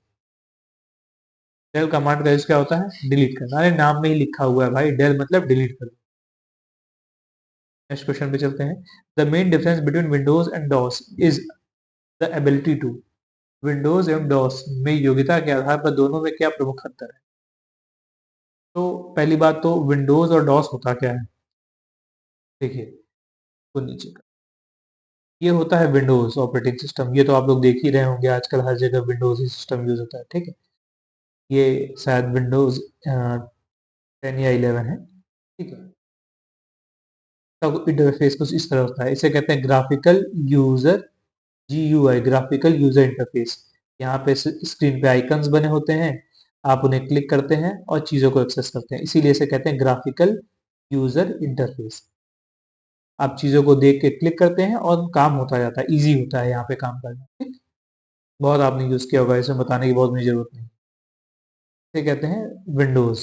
डेल कमांड का यूज क्या होता है? डिलीट करना। अरे नाम में ही लिखा हुआ है भाई, डेल मतलब डिलीट कर। नेक्स्ट क्वेश्चन पे चलते हैं। The main difference between Windows and DOS is the ability to. Windows एवं डॉस में योग्यता के आधार पर दोनों में क्या प्रमुख अंतर है? तो पहली बात तो विंडोज और डॉस होता क्या है? देखिए, तो नीचे का ये होता है विंडोज ऑपरेटिंग सिस्टम। ये तो आप लोग देख ही रहे होंगे, आजकल हर जगह विंडोज ही सिस्टम यूज होता है। ठीक है, ये शायद विंडोज 10 या 11 है। ठीक है, तब इंटरफेस कुछ इस तरह होता है। इसे कहते हैं graphical user, GUI, graphical user interface. यहाँ पे स्क्रीन पे आइकन्स बने होते हैं, आप उन्हें क्लिक करते हैं और चीजों को एक्सेस करते हैं, इसीलिए इसे कहते हैं ग्राफिकल यूजर इंटरफेस। आप चीजों को देख के क्लिक करते हैं और काम होता जाता है, इजी होता है यहाँ पे काम करना। ठीक, बहुत आपने यूज किया होगा, इसे बताने की बहुत मुझे जरूरत नहीं। इसे कहते हैं विंडोज।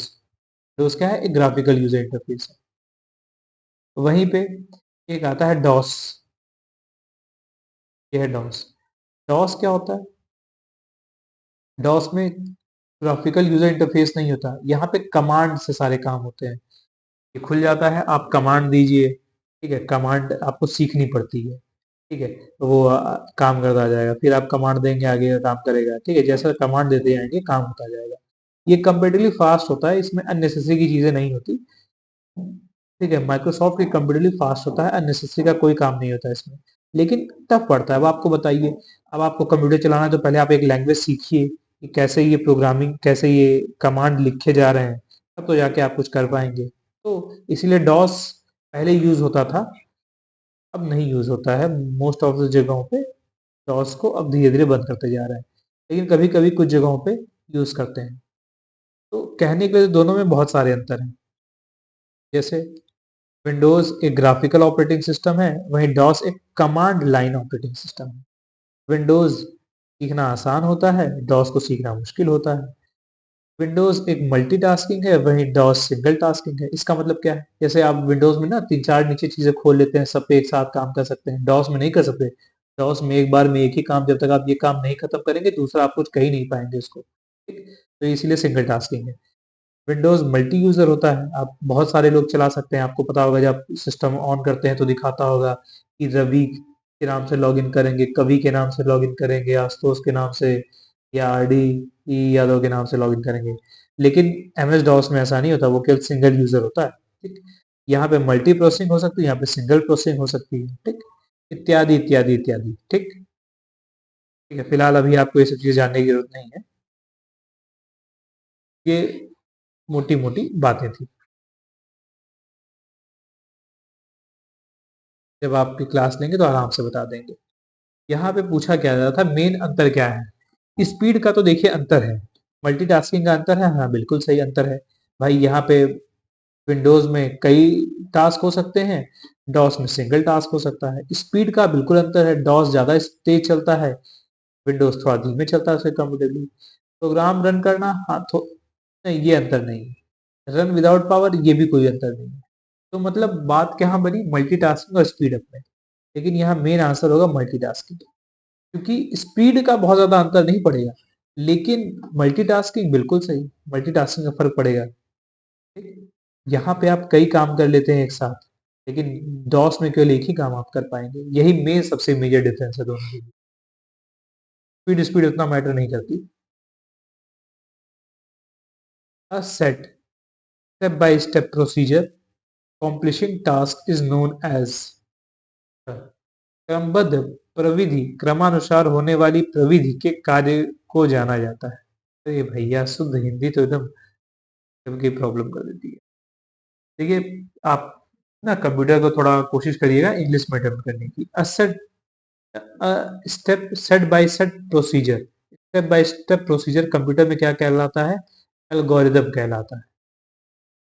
विंडोज क्या है? एक ग्राफिकल यूजर इंटरफेस है। वहीं पे एक आता है डॉस। ये है डॉस। डॉस क्या होता है? डॉस में ग्राफिकल यूजर इंटरफेस नहीं होता, यहाँ पे कमांड से सारे काम होते हैं। ये खुल जाता है, आप कमांड दीजिए। ठीक है, कमांड आपको सीखनी पड़ती है। ठीक है, तो वो काम करता जाएगा, फिर आप कमांड देंगे, आगे का काम करेगा। ठीक है, जैसा कमांड देते जाएंगे काम होता जाएगा। ये कंपेरेटिवली फास्ट होता है, इसमें अननेसेसरी की चीजें नहीं होती। ठीक है, माइक्रोसॉफ्ट की कंपेरेटिवली फास्ट होता है, अननेसेसरी का कोई काम नहीं होता इसमें। लेकिन टफ पड़ता है। अब आपको बताइए, अब आपको कंप्यूटर चलाना है तो पहले आप एक लैंग्वेज सीखिए कि कैसे ये प्रोग्रामिंग, कैसे ये कमांड लिखे जा रहे हैं, तब तो जाके आप कुछ कर पाएंगे। तो इसीलिए डॉस पहले यूज होता था, अब नहीं यूज होता है मोस्ट ऑफ द जगहों पे। डॉस को अब धीरे धीरे बंद करते जा रहे हैं, लेकिन कभी कभी कुछ जगहों पे यूज करते हैं। तो कहने के लिए दोनों में बहुत सारे अंतर हैं। जैसे विंडोज एक ग्राफिकल ऑपरेटिंग सिस्टम है, वहीं डॉस एक कमांड लाइन ऑपरेटिंग सिस्टम है। विंडोज सीखना आसान होता है, डॉस को सीखना मुश्किल होता है। विंडोज एक मल्टीटास्किंग है, वहीं डॉस सिंगल टास्किंग है। इसका मतलब क्या है? जैसे आप विंडोज में ना तीन चार नीचे चीजें खोल लेते हैं, सब पे एक साथ काम कर सकते हैं, डॉस में नहीं कर सकते। डॉस में एक बार में एक ही काम, जब तक आप ये काम नहीं खत्म करेंगे दूसरा आप कुछ कह ही नहीं पाएंगे उसको। ठीक? तो इसीलिए सिंगल टास्किंग है। विंडोज मल्टी यूजर होता है, आप बहुत सारे लोग चला सकते हैं। आपको पता होगा, जब आप सिस्टम ऑन करते हैं तो दिखाता होगा कि रवि के नाम से लॉगिन करेंगे, कवि के नाम से लॉगिन करेंगे, आशुतोष के नाम से, या RD यादव के नाम से लॉगिन करेंगे। लेकिन MS डॉस में ऐसा नहीं होता, वो केवल सिंगल यूजर होता है। ठीक, यहाँ पे मल्टी प्रोसेसिंग हो सकती है, यहाँ पे सिंगल प्रोसेसिंग हो सकती है। ठीक, इत्यादि इत्यादि इत्यादि। ठीक, ठीक है, फिलहाल अभी आपको ये सब चीजें जानने की जरूरत नहीं है, ये मोटी मोटी बातें थी। जब आपकी क्लास लेंगे तो आराम से बता देंगे। यहाँ पे पूछा क्या जा रहा था, मेन अंतर क्या है? स्पीड का तो देखिए अंतर है, मल्टीटास्किंग का अंतर है, हाँ बिल्कुल सही अंतर है। भाई यहाँ पे विंडोज में कई टास्क हो सकते हैं, डॉस में सिंगल टास्क हो सकता है। स्पीड का बिल्कुल अंतर है, डॉस ज्यादा तेज चलता है, विंडोज थोड़ा धीमे चलता है कंपेरेटिवली। प्रोग्राम रन करना, हाँ नहीं, ये अंतर नहीं है। रन विदाउट पावर, ये भी कोई अंतर नहीं है। तो मतलब बात क्या बनी, मल्टीटास्किंग और स्पीड अप में। लेकिन यहाँ मेन आंसर होगा मल्टीटास्किंग, क्योंकि स्पीड का बहुत ज्यादा अंतर नहीं पड़ेगा, लेकिन मल्टीटास्किंग बिल्कुल सही, मल्टीटास्किंग का फर्क पड़ेगा। ठीक? यहाँ पे आप कई काम कर लेते हैं एक साथ, लेकिन डॉस में केवल एक ही काम आप कर पाएंगे। यही मेन सबसे मेजर डिफरेंस है दोनों के बीच। स्पीड स्पीड उतना मैटर नहीं करती। A set step by step procedure accomplishing task is known as। क्रमबद्ध प्रविधि, क्रमानुसार होने वाली प्रविधि के कार्य को जाना जाता है। तो ये भैया शुद्ध हिंदी तो एकदम सबकी प्रॉब्लम कर देती है। देखिए, आप ना कंप्यूटर को थोड़ा कोशिश करिएगा इंग्लिश में अटेम्प्ट करने की। Step set by set procedure, step by step procedure computer में क्या कहलाता है? एल्गोरिदम कहलाता है।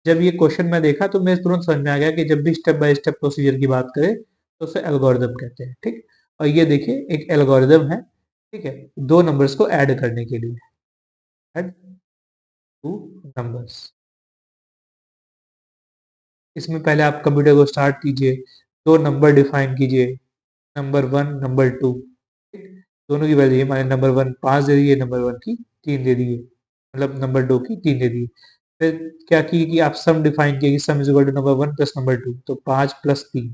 जब ये क्वेश्चन मैं देखा तो मैं तुरंत समझ में आ गया कि जब भी स्टेप बाय स्टेप प्रोसीजर की बात करें तो उसे एल्गोरिदम कहते हैं। ठीक, और ये देखिए एक एल्गोरिदम है। ठीक है, दो नंबर्स को ऐड करने के लिए, ऐड टू नंबर्स। इसमें पहले आप कंप्यूटर को स्टार्ट कीजिए, दो नंबर डिफाइन कीजिए, नंबर 1 नंबर 2। दोनों की वैल्यू हमारे नंबर 1 5 दे दिए, नंबर 1 की 3 दे दिए, मतलब नंबर 2 की 3 दे दिए। फिर क्या किए कि आप सम डिफाइन किए कि sum is equal to number 1 plus number 2, तो 5 प्लस 3,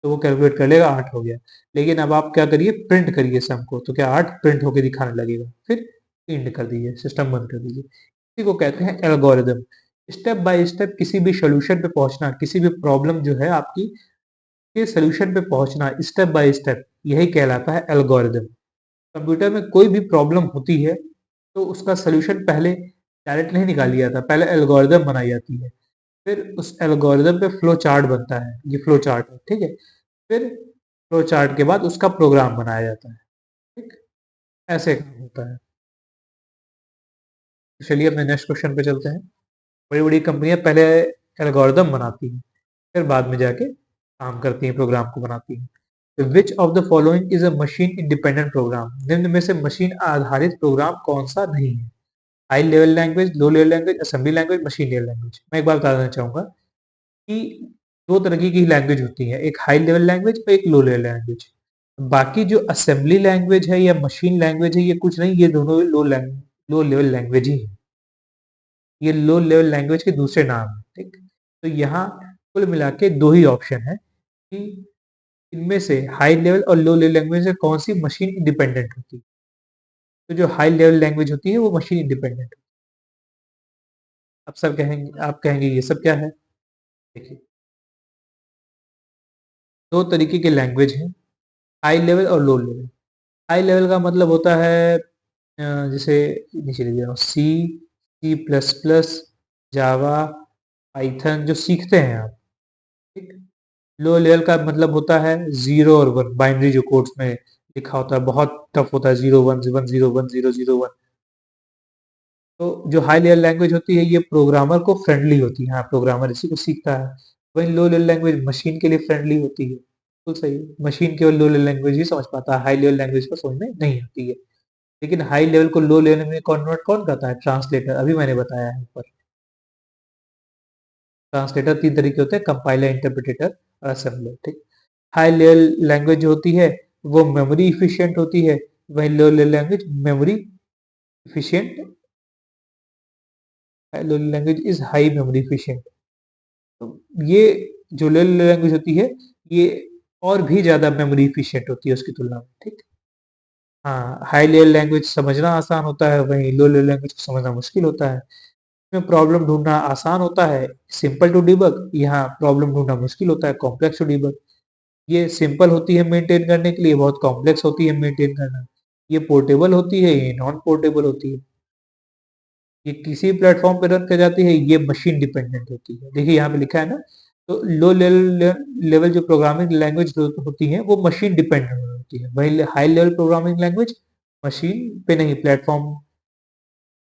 तो वो कैलकुलेट कर लेगा 8 हो गया। लेकिन अब आप क्या करिए, प्रिंट करिए सम को, तो क्या 8 प्रिंट होके दिखाने लगेगा। फिर एंड कर दीजिए, सिस्टम बंद कर दीजिए। इसी को कहते हैं एल्गोरिदम। स्टेप बाय स्टेप किसी भी सोल्यूशन पे पहुंचना, किसी भी प्रॉब्लम जो है आपकी के सोल्यूशन पे पहुंचना स्टेप बाय स्टेप, यही कहलाता है एल्गोरिदम। कंप्यूटर में कोई भी प्रॉब्लम होती है तो उसका सोल्यूशन पहले डायरेक्ट नहीं निकाली जाता, पहले एल्गोरिदम बनाई जाती है। फिर उस एल्गोरिदम पे फ्लो चार्ट बनता है, ये फ्लो चार्ट है, ठीक है। फिर फ्लो चार्ट के बाद उसका प्रोग्राम बनाया जाता है, ठीक। ऐसे काम होता है। तो चलिए अपने नेक्स्ट क्वेश्चन पे चलते हैं। बड़ी बड़ी कंपनियां पहले एल्गोरिदम बनाती हैं, फिर बाद में जाके काम करती हैं, प्रोग्राम को बनाती हैं। Which of the following is a machine independent program, निम्न में से मशीन आधारित प्रोग्राम कौन सा नहीं है? High level language, low level language, assembly language, machine level language. मैं एक बात बता देना चाहूंगा कि दो तरह की लैंग्वेज होती है, एक हाई लेवल लैंग्वेज और एक लो लेवल लैंग्वेज। बाकी जो असेंबली लैंग्वेज है या मशीन लैंग्वेज है, ये कुछ नहीं, ये दोनों लो लेवल लैंग्वेज ही है। ये लो लेवल लैंग्वेज के दूसरे नाम है, ठीक। तो यहाँ कुल मिला के दो ही ऑप्शन है कि इनमें से हाई लेवल और लो लेवल लैंग्वेज से कौन सी मशीन इंडिपेंडेंट होती है। तो जो हाई लेवल लैंग्वेज होती है वो मशीन इंडिपेंडेंट। अब सब कहेंगे, आप कहेंगे ये सब क्या है। देखिए, दो तरीके के लैंग्वेज हैं, हाई लेवल और लो लेवल। हाई लेवल का मतलब होता है जैसे नीचे लिख दिया सी, सी प्लस प्लस, जावा, पाइथन, जो सीखते हैं आप, ठीक। लो लेवल का मतलब होता है जीरो और वन, बाइनरी जो कोड्स में लिखा होता है, बहुत टफ होता है, 0 1 1 0 1 0 0 1। तो जो हाई लेवल लैंग्वेज होती है ये प्रोग्रामर को फ्रेंडली होती है, हाँ प्रोग्रामर इसी को सीखता है। वही लो लेवल लैंग्वेज मशीन के लिए फ्रेंडली होती है। तो सही है, मशीन केवल लो लेवल लैंग्वेज ही समझ पाता है, हाई लेवल लैंग्वेज को समझ में नहीं आती है। लेकिन हाई लेवल को लो लेवल में कन्वर्ट कौन करता है? ट्रांसलेटर, अभी मैंने बताया है ऊपर। ट्रांसलेटर तीन तरीके होते हैं, कंपाइलर, इंटरप्रिटेटर और असेंबलर, ठीक। हाई लेवल लैंग्वेज जो होती है वो मेमोरी इफिशियंट होती है, वही low level language memory efficient, low language is high memory efficient. तो ये जो लो लैंग्वेज होती है ये और भी ज्यादा मेमोरी इफिशियंट होती है उसकी तुलना में, ठीक। हाँ, हाई लेवल लैंग्वेज समझना आसान होता है, वहीं लो लेवल लैंग्वेज को समझना मुश्किल होता है। इसमें प्रॉब्लम ढूंढना आसान होता है, सिंपल टू डिबग, यहाँ प्रॉब्लम ढूंढना मुश्किल होता है, कॉम्प्लेक्स टू डिबग। ये सिंपल होती है मेंटेन करने के लिए, बहुत कॉम्प्लेक्स होती है मेंटेन करना। ये पोर्टेबल होती है, ये नॉन पोर्टेबल होती है। ये किसी प्लेटफॉर्म पे रन कर जाती है, ये मशीन डिपेंडेंट होती है। देखिए यहाँ पे लिखा है ना, तो लो लेवल जो प्रोग्रामिंग लैंग्वेज होती है वो मशीन डिपेंडेंट होती है, वही high level programming language machine पे नहीं, प्लेटफॉर्म,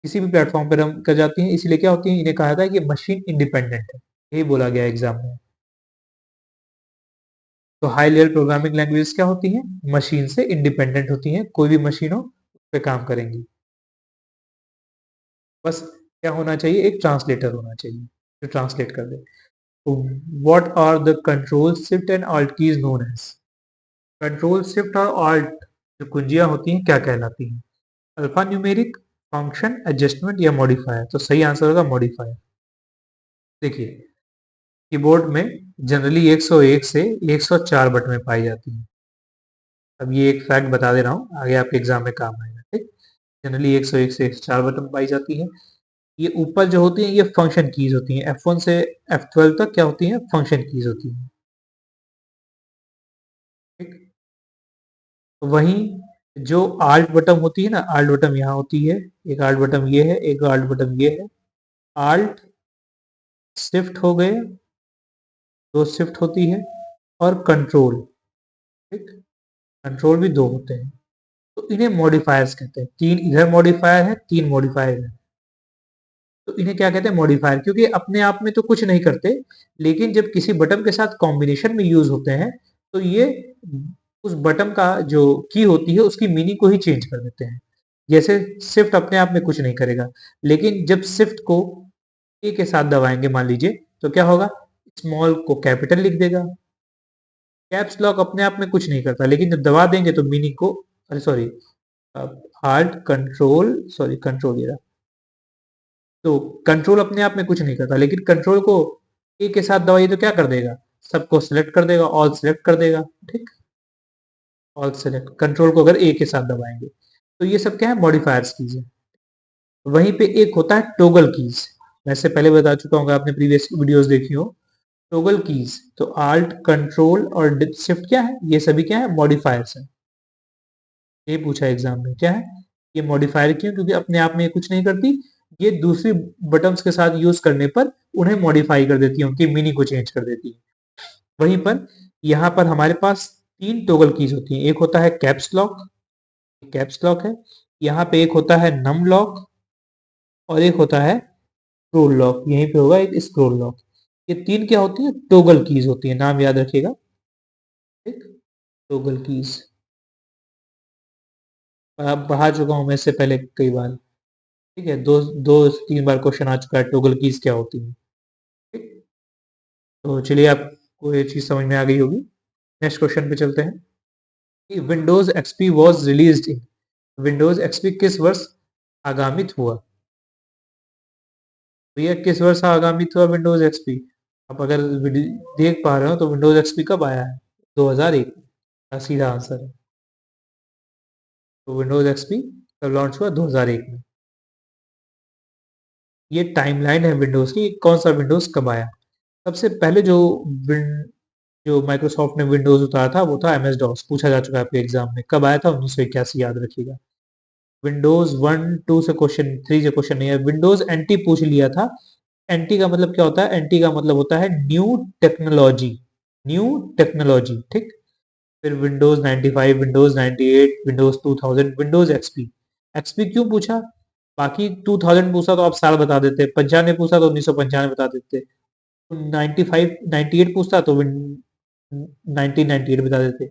किसी भी प्लेटफॉर्म पे रन कर जाती है। इसीलिए क्या होती है, इन्हें कहा था कि मशीन इंडिपेंडेंट है, यही बोला गया एग्जाम में। तो हाई लेवल प्रोग्रामिंग लैंग्वेज क्या होती है? मशीन से इंडिपेंडेंट होती है, कोई भी मशीन हो उस पे काम करेंगी। बस क्या होना चाहिए, एक ट्रांसलेटर होना चाहिए जो ट्रांसलेट कर दे। What are the control shift and alt keys known as? Control shift और ऑल्ट जो कुंजियां होती हैं क्या कहलाती हैं? अल्फा न्यूमेरिक, फंक्शन, एडजस्टमेंट या मॉडिफायर? तो सही आंसर होगा मॉडिफायर। देखिए, कीबोर्ड में जनरली 101 से 104 बटन पाई जाती हैं। अब ये एक फैक्ट बता दे रहा हूँ, आगे आपके एग्जाम में काम आएगा, ठीक। जनरली 101 से 104 बटन पाई जाती है। ये ऊपर जो होती है ये फंक्शन कीज होती हैं, F1 से F12 तक क्या होती हैं? फंक्शन कीज होती हैं, ठीक। तो वहीं जो आल्ट बटन होती है ना, आल्ट बटन यहाँ होती है, एक आल्ट बटन ये है, एक आल्ट बटन ये है। आल्ट शिफ्ट हो गए, दो शिफ्ट होती है, और कंट्रोल, ठीक। कंट्रोल भी दो होते हैं। तो इन्हें मॉडिफायर्स कहते हैं, तीन इधर मॉडिफायर है, तीन मॉडिफायर है। तो इन्हें क्या कहते हैं? मॉडिफायर, क्योंकि अपने आप में तो कुछ नहीं करते, लेकिन जब किसी बटन के साथ कॉम्बिनेशन में यूज होते हैं तो ये उस बटन का जो की होती है उसकी मीनिंग को ही चेंज कर देते हैं। जैसे शिफ्ट अपने आप में कुछ नहीं करेगा, लेकिन जब शिफ्ट को ए के साथ दबाएंगे मान लीजिए, तो क्या होगा? स्मॉल को कैपिटल लिख देगा। कैप्स लॉक अपने आप में कुछ नहीं करता, लेकिन जब दबा देंगे तो मीनिंग को, अरे sorry, heart control, sorry control ये रहा। तो कंट्रोल अपने आप में कुछ नहीं करता, लेकिन कंट्रोल को ए के साथ दबाइए तो क्या कर देगा? सबको सिलेक्ट कर देगा, ऑल सिलेक्ट कर देगा, ठीक। ऑल सेलेक्ट, कंट्रोल को अगर ए के साथ दबाएंगे तो ये सब क्या है, मॉडिफायर्स कीज है। वहीं पे एक होता है टोगल कीज, वैसे पहले बता चुका हूँ, आपने प्रीवियस वीडियोस देखी हो। टोगल कीज तो आल्ट, कंट्रोल और शिफ्ट क्या है, ये सभी क्या है, मॉडिफायर्स है। ये पूछा एग्जाम में, क्या है ये मॉडिफायर, क्यों, क्योंकि अपने आप में ये कुछ नहीं करती, ये दूसरी बटन्स के साथ यूज करने पर उन्हें मॉडिफाई कर देती है, उनकी मीनिंग को चेंज कर देती है। वहीं पर यहाँ पर हमारे पास तीन टोगल कीज होती हैं, एक होता है कैप्स लॉक, कैप्स लॉक है। यहाँ पे एक होता है नम लॉक और एक होता है स्क्रोल लॉक, यहीं पे होगा एक स्क्रोल लॉक। ये तीन क्या होती है, टोगल कीज होती है, नाम याद रखिएगा, ठीक। टोगल कीज पढ़ा चुका हूं मैं इससे पहले कई बार, ठीक है, दो दो तीन बार क्वेश्चन आ चुका है टोगल कीज क्या होती है, ठीक। तो चलिए आपको ये चीज समझ में आ गई होगी। नेक्स्ट क्वेश्चन पे चलते हैं। Windows XP was released in, Windows XP किस वर्ष आगामित हुआ, भैया किस वर्ष आगामित हुआ विंडोज एक्सपी। आप अगर देख पा रहे हो तो विंडोज एक्सपी कब आया है, 2001 का सीधा आंसर है। तो विंडोज एक्सपी कब लॉन्च हुआ, 2001 में। ये टाइमलाइन है विंडोज की, कौन सा विंडोज कब आया। सबसे पहले जो माइक्रोसॉफ्ट ने विंडोज उतारा था वो था एमएस डॉस, पूछा जा चुका है आपके एग्जाम में, कब आया था, 1981, याद रखिएगा। विंडोज 1 2 से क्वेश्चन, 3 से क्वेश्चन नहीं है। विंडोज एनटी पूछ लिया था, एनटी का मतलब क्या होता है, एनटी का मतलब होता है न्यू टेक्नोलॉजी, न्यू टेक्नोलॉजी, ठीक। फिर Windows 95, Windows 98, Windows 2000, Windows XP. XP क्यों पूछा, बाकी 2000 पूछा तो आप साल बता देते, 95 पूछा तो 1995 बता देते, 95 98 पूछता तो 1998 बता देते।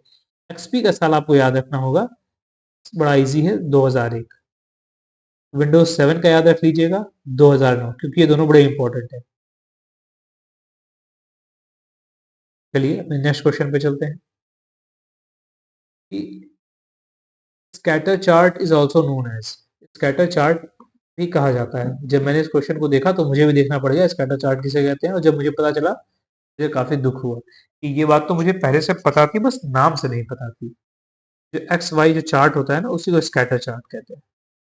एक्सपी का साल आपको याद रखना होगा, बड़ा इजी है, 2001। विंडोज 7 का याद रख लीजिएगा, 2009, क्योंकि ये दोनों बड़े इंपॉर्टेंट है। चलिए अपने नेक्स्ट क्वेश्चन पे चलते हैं। Scatter chart is also known as, scatter chart भी कहा जाता है। जब मैंने इस क्वेश्चन को देखा तो मुझे भी देखना पड़ गया स्कैटर चार्ट किसे कहते हैं, और जब मुझे पता चला मुझे काफी दुख हुआ कि ये बात तो मुझे पहले से पता थी, बस नाम से नहीं पता थी। जो एक्स वाई जो चार्ट होता है ना, उसी को स्कैटर चार्ट कहते हैं।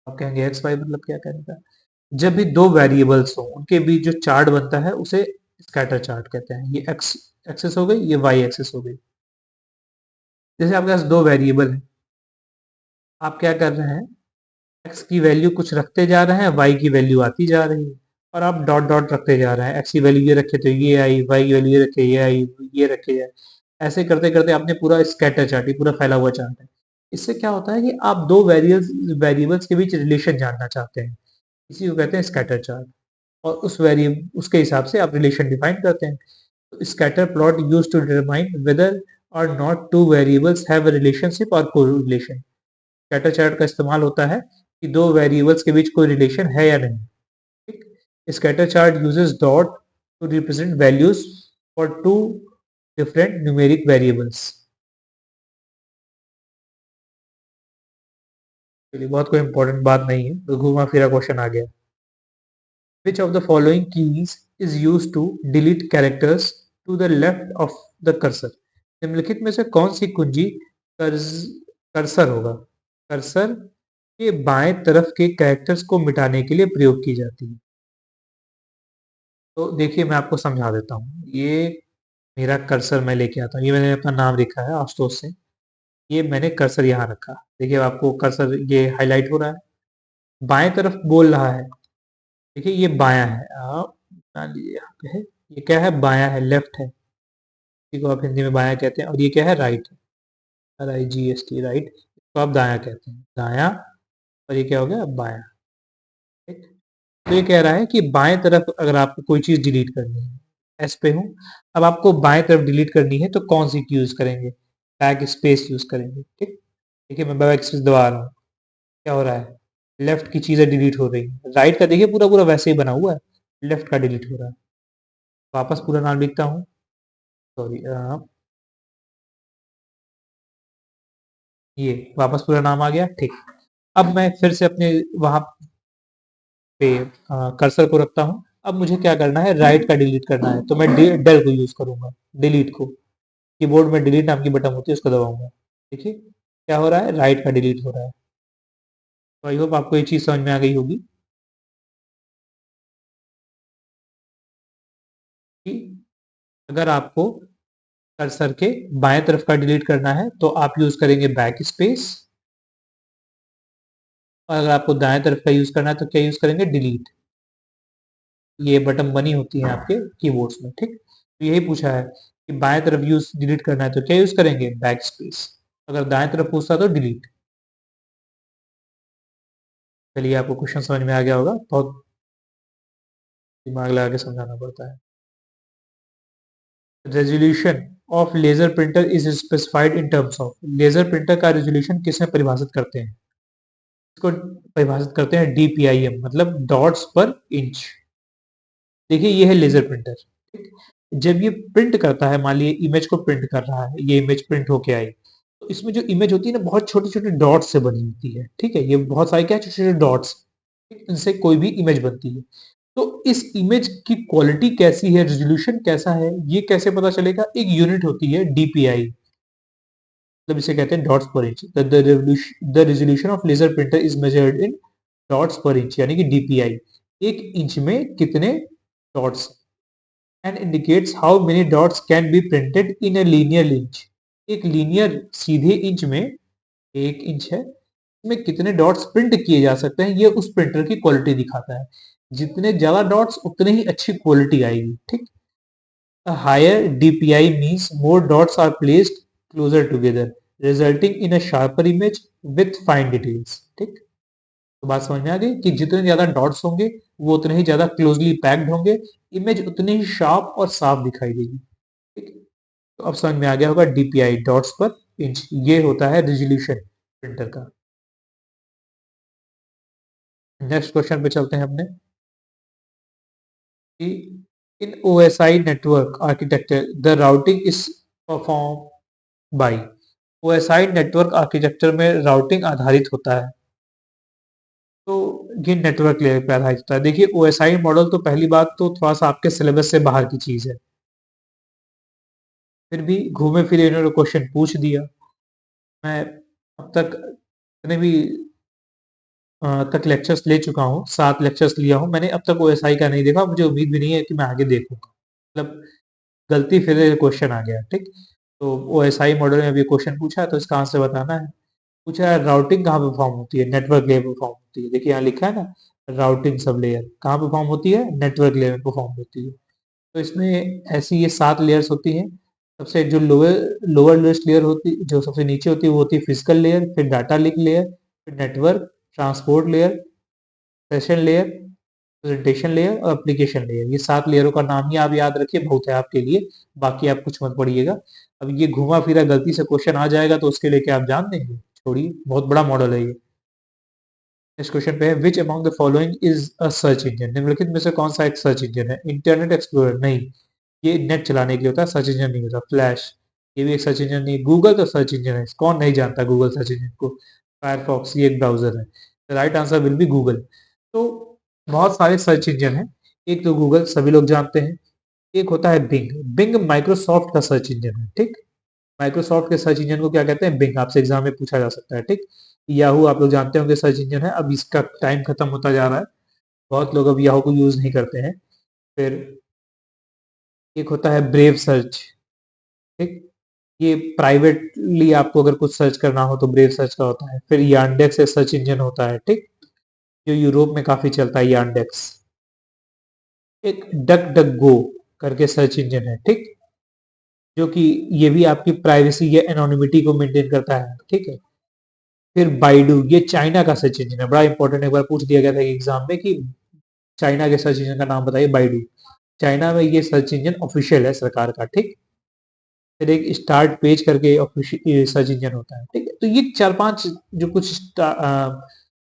आप कहेंगे एक्स वाई मतलब क्या कहने का, जब भी दो वेरिएबल्स हो उनके बीच जो चार्ट बनता है उसे स्कैटर चार्ट कहते हैं। ये एक्स एक्सिस हो गई, ये वाई एक्सिस हो गई। जैसे आपके पास दो वेरिएबल है, आप क्या कर रहे हैं, एक्स की वैल्यू कुछ रखते जा रहे हैं, वाई की वैल्यू आती जा रही है, और आप डॉट डॉट रखते जा रहे हैं, एक्स की वैल्यू ये रखे तो ये आई, वाई की वैल्यू ये रखे ये आई, ये रखे जाए। ऐसे करते करते आपने पूरा स्कैटर चार्ट, ये पूरा फैला हुआ चार्ट है। इससे क्या होता है कि आप दो वेरिएबल्स के बीच रिलेशन जानना चाहते हैं, इसी को कहते हैं स्कैटर चार्ट। और उस वेरिएबल उसके हिसाब से आप रिलेशन डिफाइन करते हैं। तो scatter plot use to determine whether or not two variables have a relationship or correlation. Scatter chart का इस्तेमाल होता है कि दो वेरिएबल्स के बीच कोई रिलेशन है या नहीं, ठीक। Scatter chart uses dot to represent values for two different numeric variables. चलिए बहुत कोई इंपॉर्टेंट बात नहीं है, तो घूमा फिरा क्वेश्चन आ गया। Which of the following keys is used to delete characters to the left of the cursor? निम्नलिखित में से कौन सी कुंजी कर्सर होगा, कर्सर के बाएं तरफ के कैरेक्टर्स को मिटाने के लिए प्रयोग की जाती है। तो देखिए मैं आपको समझा देता हूँ। ये मेरा कर्सर मैं लेके आता हूँ, ये मैंने अपना नाम लिखा है आशुतोष से, ये मैंने कर्सर यहाँ रखा। देखिए आपको कर्सर ये हाईलाइट हो रहा है, बाएं तरफ बोल रहा है। देखिए ये बायां है, आप मान लीजिए यहाँ पे है, ये क्या है, बायां है, लेफ्ट है, इसी को आप हिंदी में बायां कहते हैं। और ये क्या है, राइट है, RIGHT, राइट, इसको आप दायां कहते हैं, दायां। और ये क्या हो गया, बायां, ठीक। तो ये कह रहा है कि बाएं तरफ अगर आपको कोई चीज डिलीट करनी है, एस पे हूँ, अब आपको बाएं तरफ डिलीट करनी है तो कौन सी की यूज करेंगे, बैक स्पेस यूज करेंगे, ठीक। देखिए मैं बैक स्पेस दबा रहा हूँ, क्या हो रहा है, लेफ्ट की चीजें डिलीट हो रही है, राइट का देखिए पूरा पूरा वैसे ही बना हुआ है, लेफ्ट का डिलीट हो रहा है। वापस पूरा नाम लिखता हूँ, सॉरी, ये वापस पूरा नाम आ गया, ठीक। अब मैं फिर से अपने वहां पे कर्सर को रखता हूँ, अब मुझे क्या करना है, राइट का डिलीट करना है, तो मैं डेल को यूज करूंगा, डिलीट को। कीबोर्ड में डिलीट नाम की बटन होती है, उसको दबाऊंगा। देखिए क्या हो रहा है, राइट का डिलीट हो रहा है। तो आई होप आपको ये चीज समझ में आ गई होगी कि अगर आपको कर्सर के बाएं तरफ का डिलीट करना है तो आप यूज करेंगे बैक स्पेस, और अगर आपको दाएं तरफ का यूज करना है तो क्या यूज करेंगे, डिलीट। ये बटन बनी होती है आपके कीबोर्ड्स में, ठीक। तो यही पूछा है कि बाएं तरफ यूज डिलीट करना है तो क्या यूज करेंगे, बैक स्पेस। अगर दाएं तरफ पूछता तो डिलीट। चलिए आपको क्वेश्चन समझ में आ गया होगा, बहुत दिमाग लगा के समझाना पड़ता है। Resolution of laser printer is specified in terms of, laser printer का रेजोल्यूशन किसमें परिभाषित करते हैं, इसको परिभाषित करते हैं डीपीआईएम, मतलब डॉट्स पर इंच। देखिए ये है लेजर प्रिंटर, ठीक। जब ये प्रिंट करता है, मान लीजिए इमेज को प्रिंट कर रहा है, ये इमेज प्रिंट होके आई, तो इसमें जो इमेज होती है ना, बहुत छोटे छोटे डॉट्स से बनी होती है, ठीक है। ये बहुत सारे क्या, छोटे छोटे डॉट्स, इनसे कोई भी इमेज बनती है। तो इस इमेज की क्वालिटी कैसी है, रेजोल्यूशन कैसा है, ये कैसे पता चलेगा, एक यूनिट होती है डीपीआई, मतलब इसे कहते हैं dots per inch. The resolution of laser printer is measured in dots per inch, यानी कि डीपीआई, एक इंच में कितने dots, and indicates how many dots can be printed in a linear inch, एक लीनियर सीधे इंच में, एक इंच है, इसमें कितने डॉट्स प्रिंट किए जा सकते हैं, ये उस प्रिंटर की क्वालिटी दिखाता है। जितने ज्यादा डॉट्स उतने ही अच्छी क्वालिटी आएगी, ठीक। A higher DPI means more dots are placed closer together, resulting in a sharper image with fine details, ठीक। तो बात समझ में आ गई कि जितने ज्यादा डॉट्स होंगे वो उतने ही ज्यादा क्लोजली पैक्ड होंगे, इमेज उतनी ही शार्प और साफ दिखाई देगी, ठीक। तो अब समझ में आ गया होगा डीपीआई, डॉट्स पर इंच, ये होता है रेजोल्यूशन प्रिंटर का। नेक्स्ट क्वेश्चन पे चलते हैं अपने कि इन OSI network architecture the routing is perform by, OSI network architecture में राउटिंग आधारित होता है, तो ये नेटवर्क लेयर पे आधारित होता है। देखिए ओएसआई मॉडल तो पहली बात तो थोड़ा सा आपके सिलेबस से बाहर की चीज है, फिर भी घूमे फिरे इन्होंने क्वेश्चन पूछ दिया। मैं अब तक जितने भी तक लेक्चर्स ले चुका हूँ, 7 लेक्चर्स लिया हूँ मैंने, अब तक ओएसआई का नहीं देखा, मुझे उम्मीद भी नहीं है कि मैं आगे देखूंगा, मतलब गलती फिर क्वेश्चन आ गया, ठीक। तो ओएसआई मॉडल में अभी क्वेश्चन पूछा है तो इसका आंसर बताना है। पूछा है राउटिंग कहाँ पे फॉर्म होती है, नेटवर्क लेयर पे फॉर्म होती है। देखिए यहाँ लिखा है ना, राउटिंग सब लेयर कहाँ पे फॉर्म होती है, नेटवर्क लेयर पे फॉर्म होती है। तो इसमें ऐसी ये 7 लेयर्स होती हैं। सबसे जो लोअर लोअर लिस्ट लेयर होती, जो सबसे नीचे होती है वो होती है फिजिकल लेयर, फिर डाटा लिंक लेयर, फिर network, transport layer, session layer, presentation layer और एप्लीकेशन लेयर। ये 7 लेयरों का नाम ही आप याद रखिए, बहुत है आपके लिए, बाकी आप कुछ मत पढ़िएगा। अब ये घुमा फिरा गलती से क्वेश्चन आ जाएगा तो उसके लिए क्या आप जान देंगे, छोड़िए, बहुत बड़ा मॉडल है ये। नेक्स्ट क्वेश्चन पे है which among the following is a search engine, निम्नलिखित में से कौन सा एक सर्च इंजन है, इंटरनेट एक्सप्लोरर नहीं, ये नेट चलाने के लिए होता है, सर्च इंजन नहीं होता। फ्लैश, ये भी एक सर्च इंजन नहीं। गूगल तो सर्च इंजन है, कौन नहीं जानता गूगल सर्च इंजन को। फायरफॉक्स ये एक ब्राउजर है। Right answer will B Google. तो बहुत सारे सर्च इंजन है, एक तो गूगल सभी लोग जानते हैं, एक होता है बिंग, बिंग माइक्रोसॉफ्ट का सर्च इंजन है, ठीक। माइक्रोसॉफ्ट के सर्च इंजन को क्या कहते हैं, बिंग, आपसे एग्जाम में पूछा जा सकता है, ठीक। याहू आप लोग जानते होंगे सर्च इंजन है, अब इसका टाइम खत्म होता जा रहा है, बहुत लोग अब याहू को यूज नहीं करते हैं। फिर एक होता है ब्रेव सर्च, ठीक, ये प्राइवेटली आपको अगर कुछ सर्च करना हो तो ब्रेव सर्च का होता है। फिर यांडेक्स एक सर्च इंजन होता है, ठीक, जो यूरोप में काफी चलता है यांडेक्स। एक डक डक गो करके सर्च इंजन है, ठीक, जो कि ये भी आपकी प्राइवेसी या एनोनिमिटी को मेंटेन करता है, ठीक है। फिर बाइडू, ये चाइना का सर्च इंजन है, बड़ा इंपॉर्टेंट, एक बार पूछ दिया गया था एग्जाम में कि चाइना के सर्च इंजन का नाम बताइए, बाइडू। चाइना में ये सर्च इंजन ऑफिशियल है सरकार का, ठीक। फिर एक स्टार्ट पेज करके ऑफिशियल सर्च इंजन होता है, ठीक है। तो ये 4-5 जो कुछ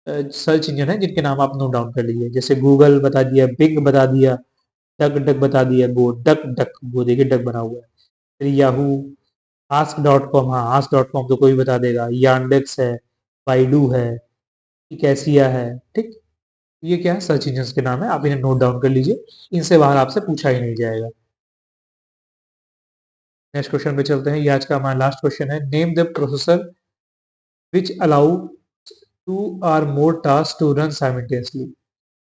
सर्च इंजन है जिनके नाम आप नोट डाउन कर लीजिए, जैसे गूगल बता दिया, बिंग बता दिया, डक डक बता दिया, गो डक डक गो, देखिए डक बना हुआ है। फिर याहू, आस्क डॉट कॉम, हाँ आस्क डॉट कॉम तो कोई बता देगा, यांडेक्स है, बाइडू है, कैसिया है, ठीक। ये क्या है, सर्च इंजन के नाम है, आप इन्हें नोट डाउन कर लीजिए, इनसे बाहर आपसे पूछा ही नहीं जाएगा। नेक्स्ट क्वेश्चन पे चलते हैं, ये आज का हमारा लास्ट क्वेश्चन है। Name the processor which allow two or more task to run simultaneously.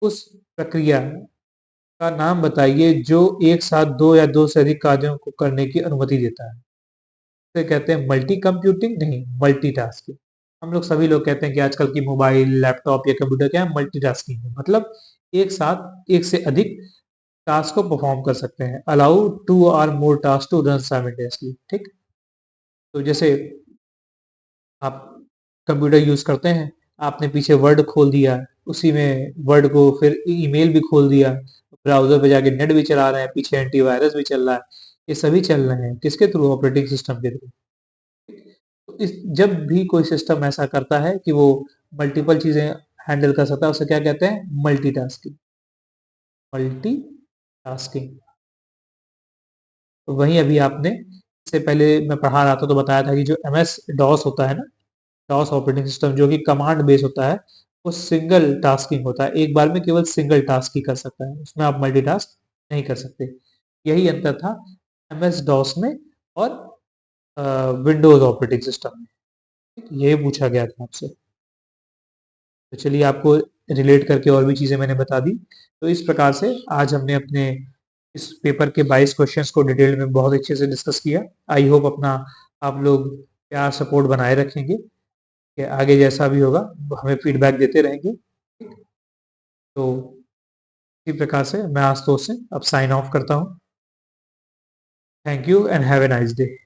उस प्रक्रिया का नाम बताइए जो एक साथ दो या दो से अधिक कार्यों को करने की अनुमति देता है। इसे कहते हैं मल्टी कंप्यूटिंग, नहीं मल्टीटास्किंग। हम लोग सभी लोग कहते हैं कि आजकल की मोबाइल, लैपटॉप या कंप्यूटर क्या है, मल्टीटास्किंग है, मतलब एक साथ एक से अधिक टास्क को परफॉर्म कर सकते हैं। Allow two or more task to run simultaneously, ठीक। तो जैसे आप कंप्यूटर यूज करते हैं, आपने पीछे वर्ड खोल दिया, उसी में वर्ड को फिर ईमेल भी खोल दिया, ब्राउजर पे जाके नेट भी चला रहे हैं, पीछे एंटीवायरस भी चल रहा है, ये सभी चल रहे हैं किसके थ्रू, ऑपरेटिंग सिस्टम के थ्रू। तो इस जब भी कोई सिस्टम ऐसा करता है कि वो मल्टीपल चीजें हैंडल कर सकता है, उसे क्या कहते हैं, मल्टीटास्किंग। मल्टीटास्किंग। तो वहीं अभी आपने, इससे पहले मैं पढ़ा रहा था तो बताया था कि जो एमएस डॉस होता है ना, डॉस ऑपरेटिंग सिस्टम जो कि कमांड बेस होता है, वो सिंगल टास्किंग होता है, एक बार में केवल सिंगल टास्क ही कर सकता है, उसमें आप मल्टीटास्क नहीं कर सकते। यही अंतर था एमएस डॉस में और विंडोज ऑपरेटिंग सिस्टम में। ये पूछा गया था आपसे। तो चलिए, आपको रिलेट करके और भी चीज़ें मैंने बता दी। तो इस प्रकार से आज हमने अपने इस पेपर के 22 क्वेश्चंस को डिटेल में बहुत अच्छे से डिस्कस किया। आई होप अपना आप लोग प्यार सपोर्ट बनाए रखेंगे, कि आगे जैसा भी होगा हमें फीडबैक देते रहेंगे। तो इसी प्रकार से मैं आशुतोष से अब साइन ऑफ करता हूँ। Thank you and have a nice day.